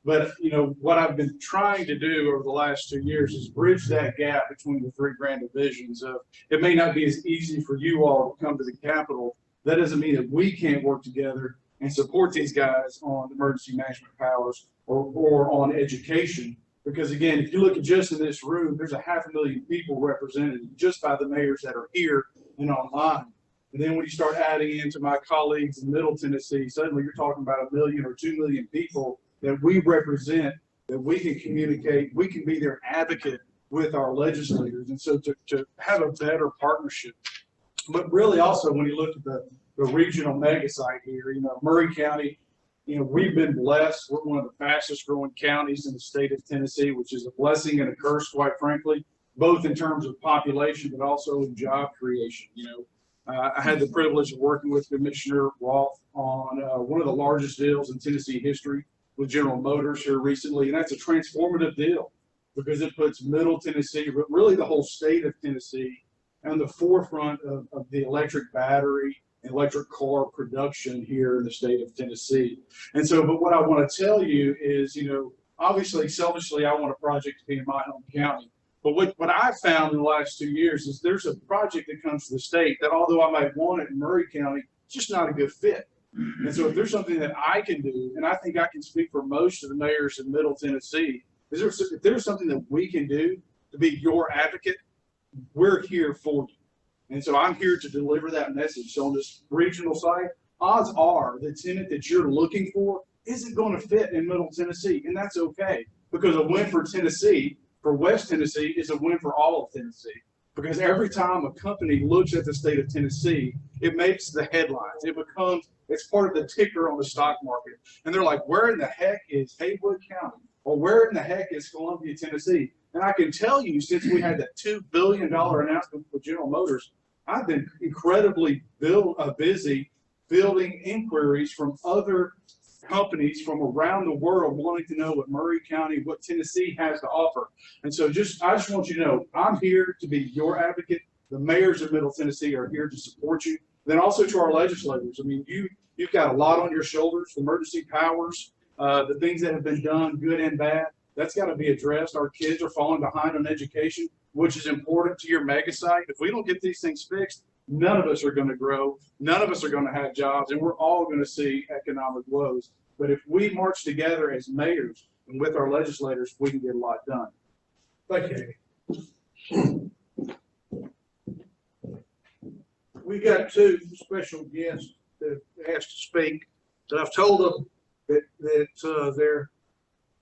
But, you know, what I've been trying to do over the last 2 years is bridge that gap between the three grand divisions of, it may not be as easy for you all to come to the Capitol. That doesn't mean that we can't work together and support these guys on emergency management powers or on education. Because again, if you look at just in this room, there's 500,000 people represented just by the mayors that are here and online. And then when you start adding into my colleagues in Middle Tennessee, suddenly you're talking about 1 million or 2 million people that we represent, that we can communicate, we can be their advocate with our legislators. And so to have a better partnership. But really also when you look at the regional mega site here, you know, Murray County, you know, we've been blessed. We're one of the fastest growing counties in the state of Tennessee, which is a blessing and a curse, quite frankly, both in terms of population, but also in job creation. You know, I had the privilege of working with Commissioner Roth on one of the largest deals in Tennessee history with General Motors here recently. And that's a transformative deal because it puts Middle Tennessee, but really the whole state of Tennessee, on the forefront of the electric battery, electric car production here in the state of Tennessee. And so, but what I want to tell you is, you know, obviously, selfishly, I want a project to be in my home county. But what I've found in the last 2 years is there's a project that comes to the state that, although I might want it in Murray County, it's just not a good fit. And so if there's something that I can do, and I think I can speak for most of the mayors in Middle Tennessee, if there's something that we can do to be your advocate, we're here for you. And so I'm here to deliver that message. So on this regional site, odds are the tenant that you're looking for isn't going to fit in Middle Tennessee. And that's okay, because a win for Tennessee, for West Tennessee, is a win for all of Tennessee. Because every time a company looks at the state of Tennessee, it makes the headlines. It's part of the ticker on the stock market. And they're like, where in the heck is Haywood County? Or where in the heck is Columbia, Tennessee? And I can tell you, since we had that $2 billion announcement with General Motors, I've been incredibly busy fielding inquiries from other companies from around the world wanting to know what Murray County, what Tennessee has to offer. And so I just want you to know, I'm here to be your advocate. The mayors of Middle Tennessee are here to support you. Then also to our legislators. I mean, you've got a lot on your shoulders, emergency powers, the things that have been done, good and bad. That's got to be addressed. Our kids are falling behind on education, which is important to your mega site. If we don't get these things fixed, none of us are going to grow. None of us are going to have jobs, and we're all going to see economic woes. But if we march together as mayors and with our legislators, we can get a lot done. Thank you. We got two special guests that asked to speak, and I've told them that their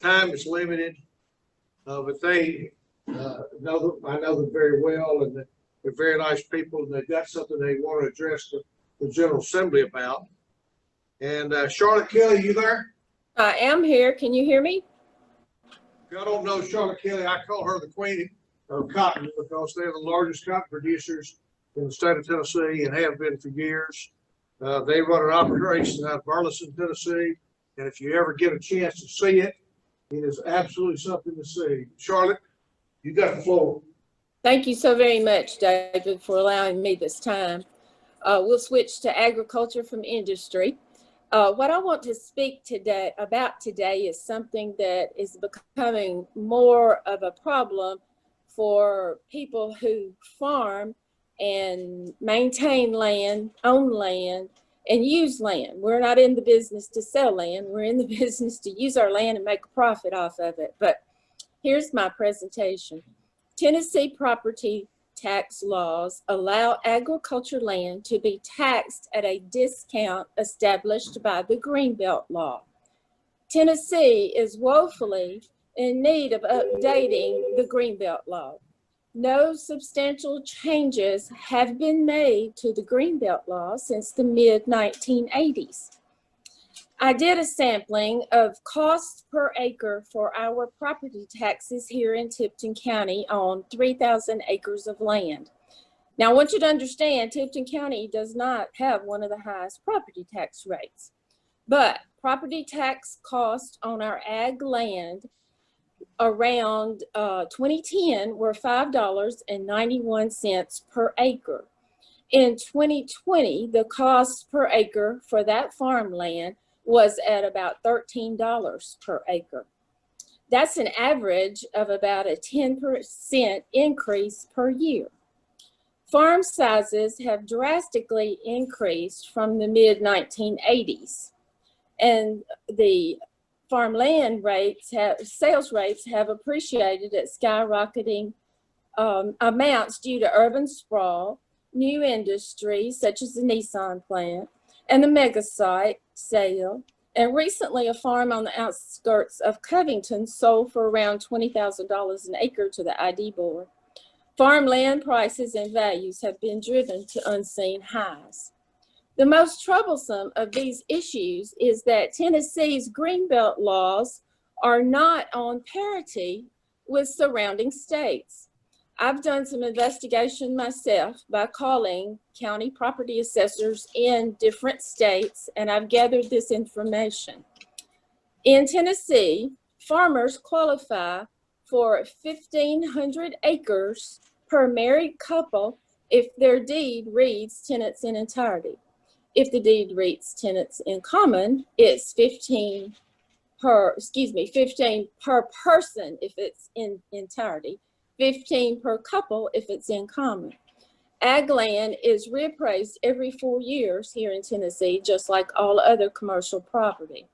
time is limited, but they I know them very well, and they're very nice people, and they've got something they want to address the General Assembly about. And Charlotte Kelly, you there? I am here. Can you hear me? If y'all don't know Charlotte Kelly, I call her the queen of cotton because they're the largest cotton producers in the state of Tennessee and have been for years. They run an operation out of Burleson, Tennessee, and if you ever get a chance to see it, it is absolutely something to see. Charlotte, you got the floor. Thank you so very much, David, for allowing me this time. We'll switch to agriculture from industry. What I want to speak about today is something that is becoming more of a problem for people who farm and maintain land, own land, and use land. We're not in the business to sell land. We're in the business to use our land and make a profit off of it. But here's my presentation. Tennessee property tax laws allow agriculture land to be taxed at a discount established by the Greenbelt Law. Tennessee is woefully in need of updating the Greenbelt Law. No substantial changes have been made to the Greenbelt Law since the mid-1980s. I did a sampling of cost per acre for our property taxes here in Tipton County on 3,000 acres of land. Now, I want you to understand, Tipton County does not have one of the highest property tax rates, but property tax costs on our ag land around 2010 were $5.91 per acre. In 2020, the cost per acre for that farmland was at about $13 per acre. That's an average of about a 10% increase per year. Farm sizes have drastically increased from the mid-1980s, and the farmland rates sales rates have appreciated at skyrocketing amounts due to urban sprawl, new industries such as the Nissan plant, and the mega site sale. And recently, a farm on the outskirts of Covington sold for around $20,000 an acre to the ID board. Farmland prices and values have been driven to unseen highs. The most troublesome of these issues is that Tennessee's Greenbelt laws are not on parity with surrounding states. I've done some investigation myself by calling county property assessors in different states, and I've gathered this information. In Tennessee, farmers qualify for 1,500 acres per married couple if their deed reads tenants in entirety. If the deed reads tenants in common, it's 15 per person if it's in entirety, 15 per couple if it's in common. Ag land is reappraised every 4 years here in Tennessee, just like all other commercial property.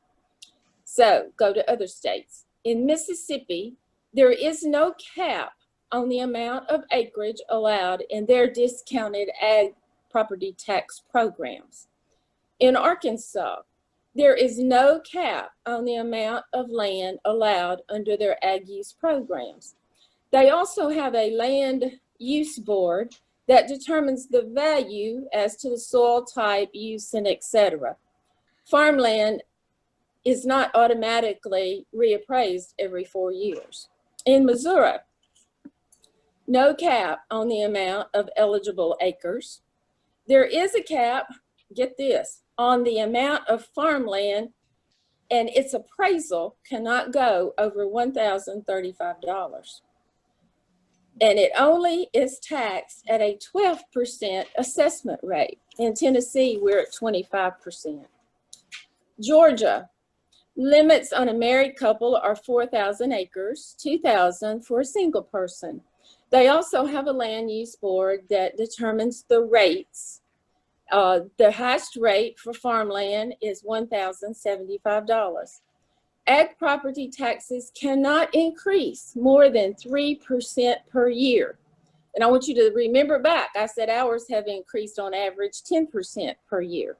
So go to other states. In Mississippi, there is no cap on the amount of acreage allowed in their discounted ag property tax programs. In Arkansas, there is no cap on the amount of land allowed under their ag use programs. They also have a land use board that determines the value as to the soil type, use, and etc. Farmland is not automatically reappraised every 4 years. In Missouri, no cap on the amount of eligible acres. There is a cap, get this, on the amount of farmland, and its appraisal cannot go over $1,035. And it only is taxed at a 12% assessment rate. In Tennessee, we're at 25%. Georgia, limits on a married couple are 4,000 acres, 2,000 for a single person. They also have a land use board that determines the rates. The highest rate for farmland is $1,075. Ag property taxes cannot increase more than 3% per year. And I want you to remember back, I said ours have increased on average 10% per year.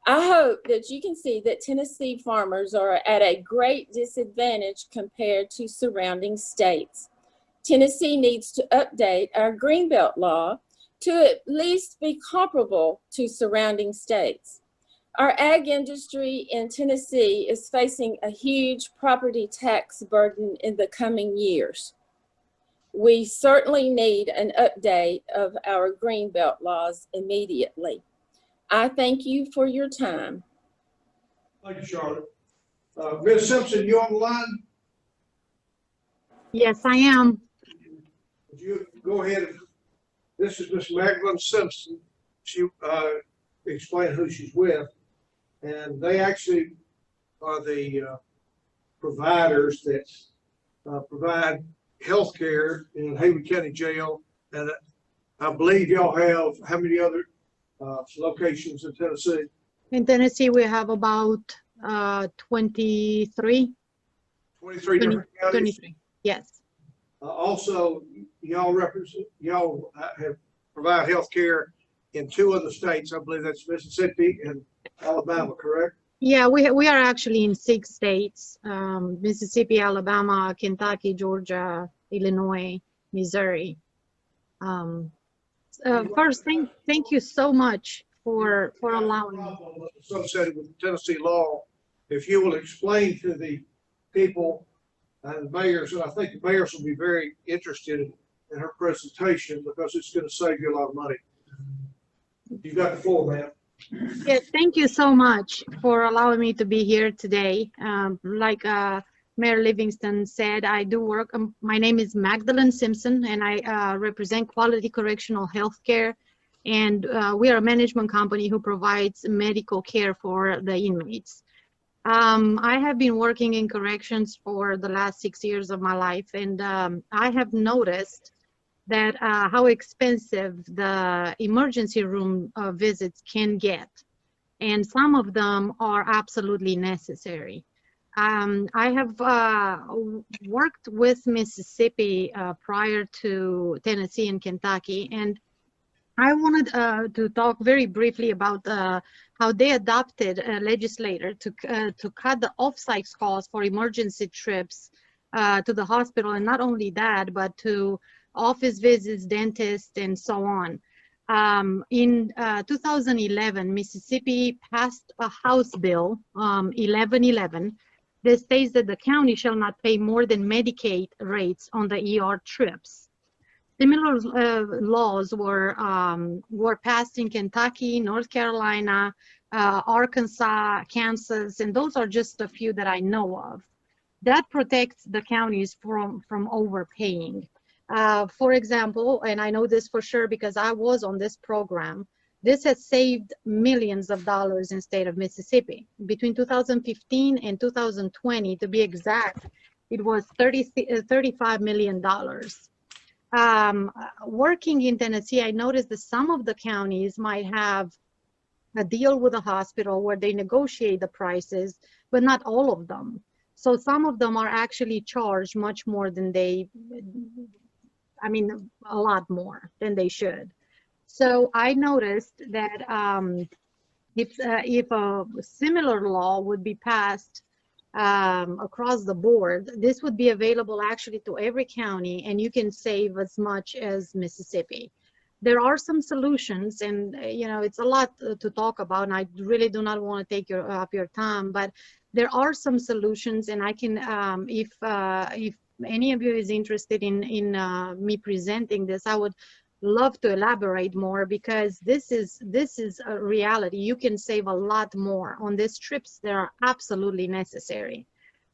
I hope that you can see that Tennessee farmers are at a great disadvantage compared to surrounding states. Tennessee needs to update our Greenbelt law to at least be comparable to surrounding states. Our ag industry in Tennessee is facing a huge property tax burden in the coming years. We certainly need an update of our Greenbelt laws immediately. I thank you for your time. Thank you, Charlotte. Ms. Simpson, you on the line? Yes, I am. Would you go ahead? This is Ms. Magdalene Simpson. She explained who she's with. And they actually are the providers that provide health care in Haywood County Jail. And I believe y'all have how many other locations in Tennessee? In Tennessee, we have about 23. 23 different counties? 23, yes. Also, y'all have provide health care in 2 other states. I believe that's Mississippi and Alabama, correct? Yeah, we are actually in 6 states, Mississippi, Alabama, Kentucky, Georgia, Illinois, Missouri. First, thank you so much for allowing me. Associated with Tennessee law, if you will explain to the people and the mayors, and I think the mayors will be very interested in her presentation because it's going to save you a lot of money. You've got the floor, ma'am. Yeah, thank you so much for allowing me to be here today. Like Mayor Livingston said, I do work. My name is Magdalene Simpson, and I represent Quality Correctional Healthcare. And we are a management company who provides medical care for the inmates. I have been working in corrections for the last 6 years of my life, and I have noticed that how expensive the emergency room visits can get. And some of them are absolutely necessary. I have worked with Mississippi prior to Tennessee and Kentucky, and I wanted to talk very briefly about how they adopted a legislator to cut the off-site costs for emergency trips to the hospital, and not only that, but to office visits, dentists, and so on. In 2011, Mississippi passed a House Bill 1111 that states that the county shall not pay more than Medicaid rates on the ER trips. Similar laws were passed in Kentucky, North Carolina, Arkansas, Kansas, and those are just a few that I know of. That protects the counties from overpaying. For example, and I know this for sure because I was on this program, this has saved millions of dollars in state of Mississippi. Between 2015 and 2020, to be exact, it was $35 million. Working in Tennessee, I noticed that some of the counties might have a deal with a hospital where they negotiate the prices, but not all of them. So some of them are actually charged much more than a lot more than they should. So I noticed that if a similar law would be passed across the board, this would be available actually to every county, and you can save as much as Mississippi. There are some solutions, and it's a lot to talk about, and I really do not want to take up your time, but there are some solutions, and I can, if any of you is interested in me presenting this, I would love to elaborate more, because this is a reality. You can save a lot more on these trips that are absolutely necessary.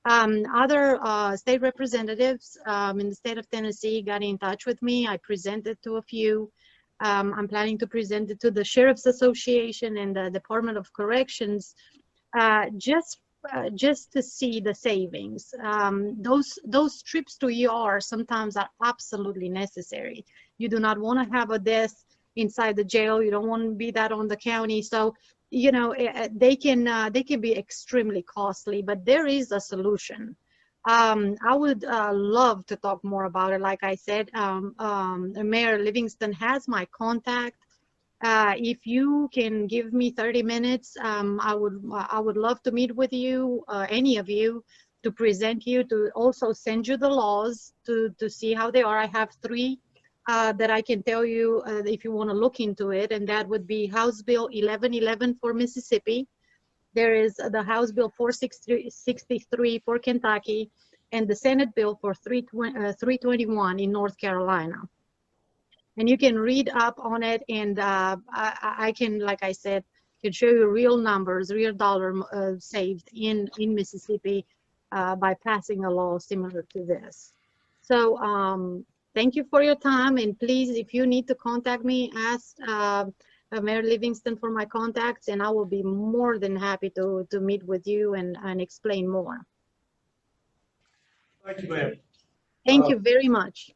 Other state representatives in the state of Tennessee got in touch with me. I presented to a few. I'm planning to present it to the Sheriff's Association and the Department of Corrections, just to see the savings. Those trips to ER sometimes are absolutely necessary. You do not want to have a death inside the jail. You don't want to be that on the county. So, they can be extremely costly, but there is a solution. I would love to talk more about it. Like I said, Mayor Livingston has my contact. If you can give me 30 minutes, I would love to meet with you, any of you, to present you, to also send you the laws to see how they are. I have 3 that I can tell you if you want to look into it, and that would be House Bill 1111 for Mississippi. There is the House Bill 463 for Kentucky, and the Senate Bill for 321 in North Carolina. And you can read up on it, and I can, like I said, can show you real numbers, real dollar saved in Mississippi by passing a law similar to this. So thank you for your time, and please, if you need to contact me, ask Mayor Livingston for my contacts, and I will be more than happy to meet with you and explain more. Thank you, ma'am. Thank you very much.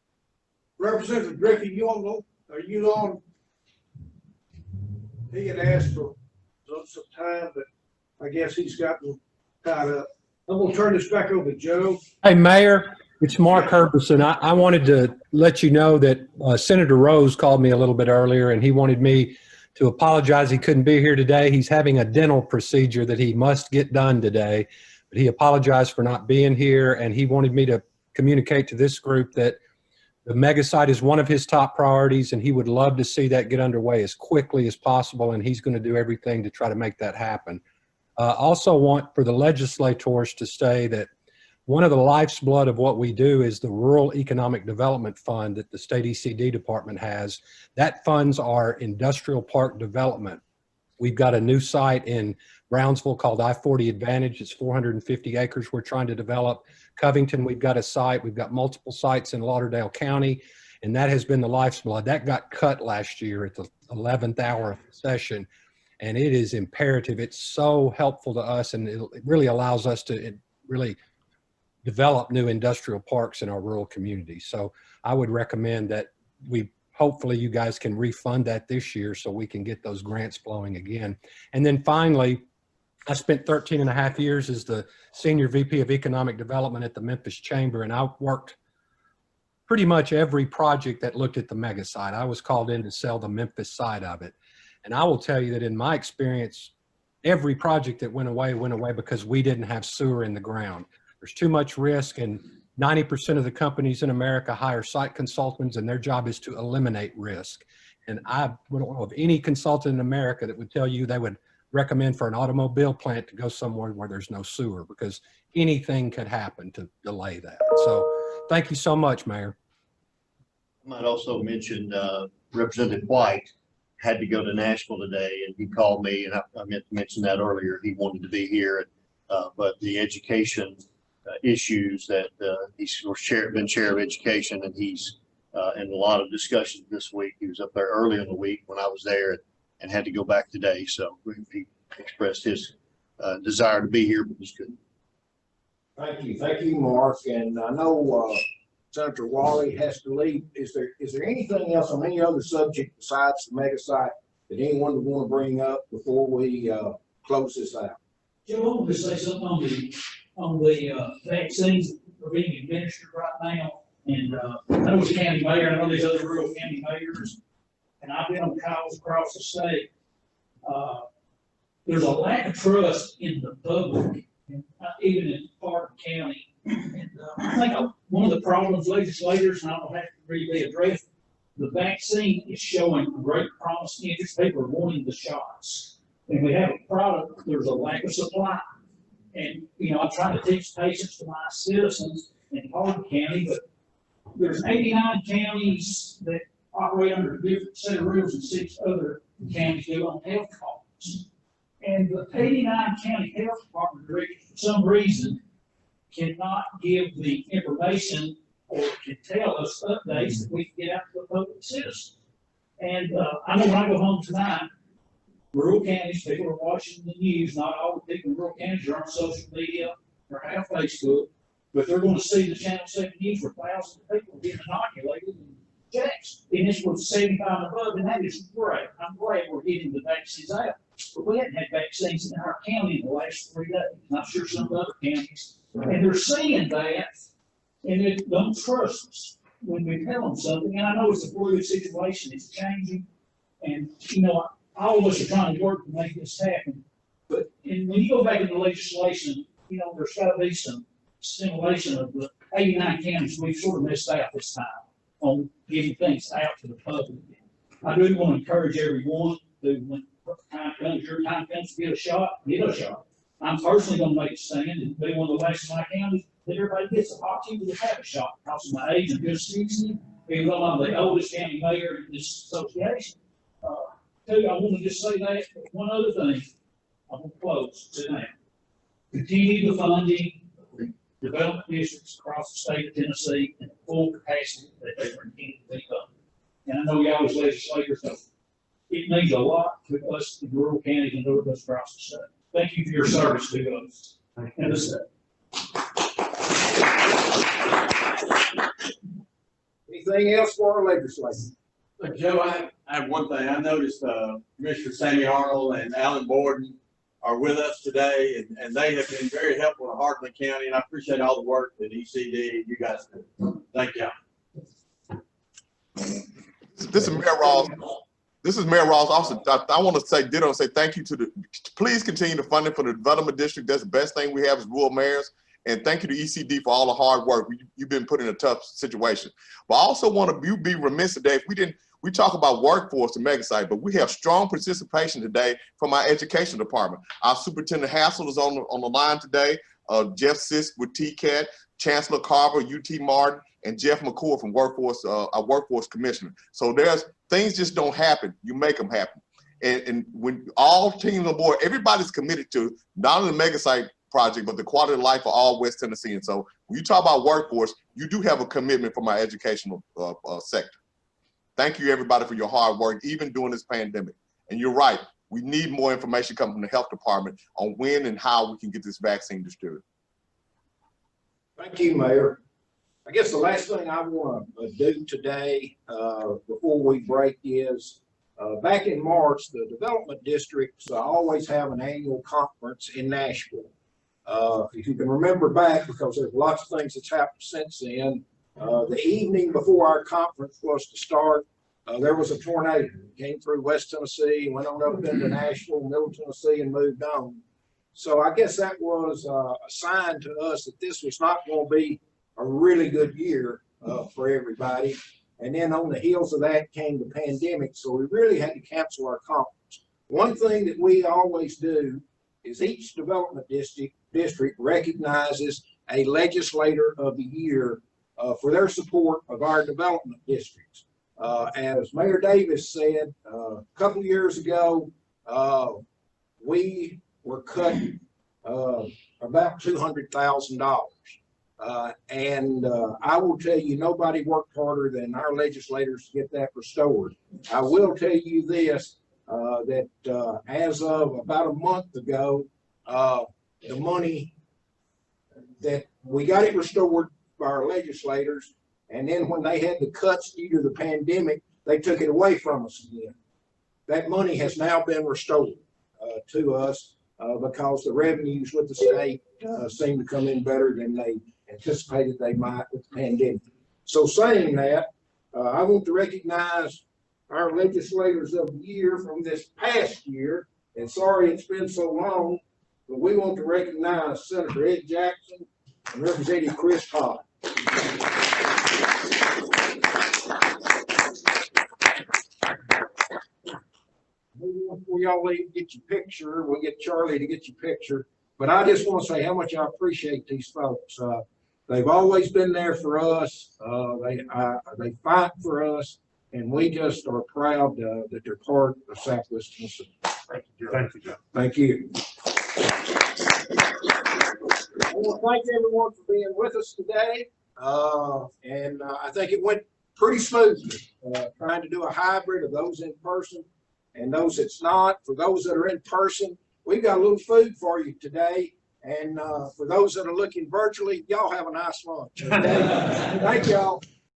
Representative Griffin, are you on? he had asked for some time, but I guess he's gotten tied up. I'm gonna turn this back over to Joe. Hey, Mayor, it's Mark Herberson. I wanted to let you know that Senator Rose called me a little bit earlier, and he wanted me to apologize. He couldn't be here today. He's having a dental procedure that he must get done today, but he apologized for not being here, and he wanted me to communicate to this group that the mega site is one of his top priorities, and he would love to see that get underway as quickly as possible, and he's going to do everything to try to make that happen. Also want for the legislators to say that one of the life's blood of what we do is the Rural Economic Development Fund that the state ECD department has. That funds our industrial park development. We've got a new site in Brownsville called I-40 Advantage. It's 450 acres we're trying to develop. Covington, we've got a site. We've got multiple sites in Lauderdale County, and that has been the life's blood. That got cut last year at the 11th hour of the session, and it is imperative. It's so helpful to us, and it really allows us to really develop new industrial parks in our rural communities. So I would recommend that hopefully you guys can refund that this year so we can get those grants flowing again. And then finally, I spent 13 and a half years as the Senior VP of Economic Development at the Memphis Chamber, and I worked pretty much every project that looked at the mega site. I was called in to sell the Memphis side of it. And I will tell you that in my experience, every project that went away because we didn't have sewer in the ground. There's too much risk, and 90% of the companies in America hire site consultants, and their job is to eliminate risk. And I don't know of any consultant in America that would tell you they would recommend for an automobile plant to go somewhere where there's no sewer, because anything could happen to delay that. So thank you so much, Mayor. I might also mention Representative White had to go to Nashville today, and he called me, and I meant to mention that earlier. He wanted to be here, but the education issues that he's been chair of education, and he's in a lot of discussions this week. He was up there early in the week when I was there and had to go back today. So he expressed his desire to be here, but was couldn't. Thank you, Mark. And I know Senator Wally has to leave. Is there anything else on any other subject besides the mega site that anyone would want to bring up before we close this out? Joe, I wanted to say something on the vaccines that are being administered right now. And I know as county mayor, I know these other rural county mayors, and I've been on calls across the state. There's a lack of trust in the public, and even in Park County. And I think one of the problems legislators, and I don't have to really be addressed, the vaccine is showing great promise. People are wanting the shots. And we have a product, there's a lack of supply. And, you know, I'm trying to teach patients to my citizens in Hardin County, but there's 89 counties that operate under a different set of rules and 6 other counties do on health cards. And the 89 county health department directors, for some reason, cannot give the information or can tell us updates that we can get out to the public citizens. And I know when I go home tonight, rural counties, people are watching the news. Not all the people in rural counties are on social media or have Facebook, but they're going to see the Channel 7 News where thousands of people are getting inoculated and checks. And this was 75 and above, and that is great. I'm glad we're getting the vaccines out. But we hadn't had vaccines in our county in the last 3 days. And I'm sure some of the other counties. And they're seeing that, and they don't trust us when we tell them something. And I know it's a fluid situation. It's changing. And, you know, all of us are trying to work to make this happen. But when you go back into legislation, you know, there's got to be some simulation of the 89 counties. We've sort of missed out this time on getting things out to the public. I do want to encourage everyone to, when time comes, your time comes to get a shot, get a shot. I'm personally going to make a stand and be one of the last of my counties that everybody gets an opportunity to have a shot because of my age. I'm just 60, even though I'm the oldest county mayor in this association. Too, I want to just say that. One other thing, I'm going to close today. Continue the funding for development districts across the state of Tennessee in the full capacity that they were intended to be funded. And I know y'all as legislators know it means a lot to us in rural counties and those of us across the state. Thank you for your service to us and the state. Anything else for our legislators? Joe, I I have one thing. I noticed Commissioner Sammy Arnold and Alan Borden are with us today, and they have been very helpful to Hartland County, and I appreciate all the work that ECD and you guys do. Thank you. This is Mayor Ross. This is Mayor Ross. Also, I want to say ditto and say thank you to the, please continue the funding for the development district. That's the best thing we have as rural mayors. And thank you to ECD for all the hard work. You've been put in a tough situation. But I also want to be remiss today if we talk about workforce and mega site, but we have strong participation today from our education department. Our Superintendent Hassel is on the line today. Jeff Sisk with TCAT, Chancellor Carver, UT Martin, and Jeff McCord from Workforce, our Workforce Commissioner. So there's things just don't happen. You make them happen. And when all teams on board, everybody's committed to not only the mega site project, but the quality of life for all West Tennessee. And so when you talk about workforce, you do have a commitment from our educational sector. Thank you, everybody, for your hard work, even during this pandemic. And you're right, we need more information coming from the health department on when and how we can get this vaccine distributed. Thank you, Mayor. I guess the last thing I want to do today before we break is back in March, the development districts always have an annual conference in Nashville. If you can remember back, because there's lots of things that's happened since then, the evening before our conference was to start, there was a tornado. It came through West Tennessee, went on up into Nashville, Middle Tennessee, and moved on. So I guess that was a sign to us that this was not going to be a really good year for everybody. And then on the heels of that came the pandemic, so we really had to cancel our conference. One thing that we always do is each development district recognizes a legislator of the year for their support of our development districts. As Mayor Davis said a couple years ago, we were cut about $200,000. And I will tell you, nobody worked harder than our legislators to get that restored. I will tell you this, that as of about a month ago, the money that we got it restored by our legislators, and then when they had the cuts due to the pandemic, they took it away from us again. That money has now been restored to us because the revenues with the state seem to come in better than they anticipated they might with the pandemic. So saying that, I want to recognize our legislators of the year from this past year, and sorry it's been so long, but we want to recognize Senator Ed Jackson and Representative Chris Todd. Before y'all leave, get your picture, we'll get Charlie to get your picture, but I just want to say how much I appreciate these folks. They've always been there for us. They fight for us, and we just are proud that they're part of Southwest Tennessee. Thank you, Joe. Thank you, Joe. Thank you. I want to thank everyone for being with us today. I think it went pretty smoothly, trying to do a hybrid of those in person and those that's not. For those that are in person, we've got a little food for you today. And for those that are looking virtually, y'all have a nice lunch. Okay? Thank y'all.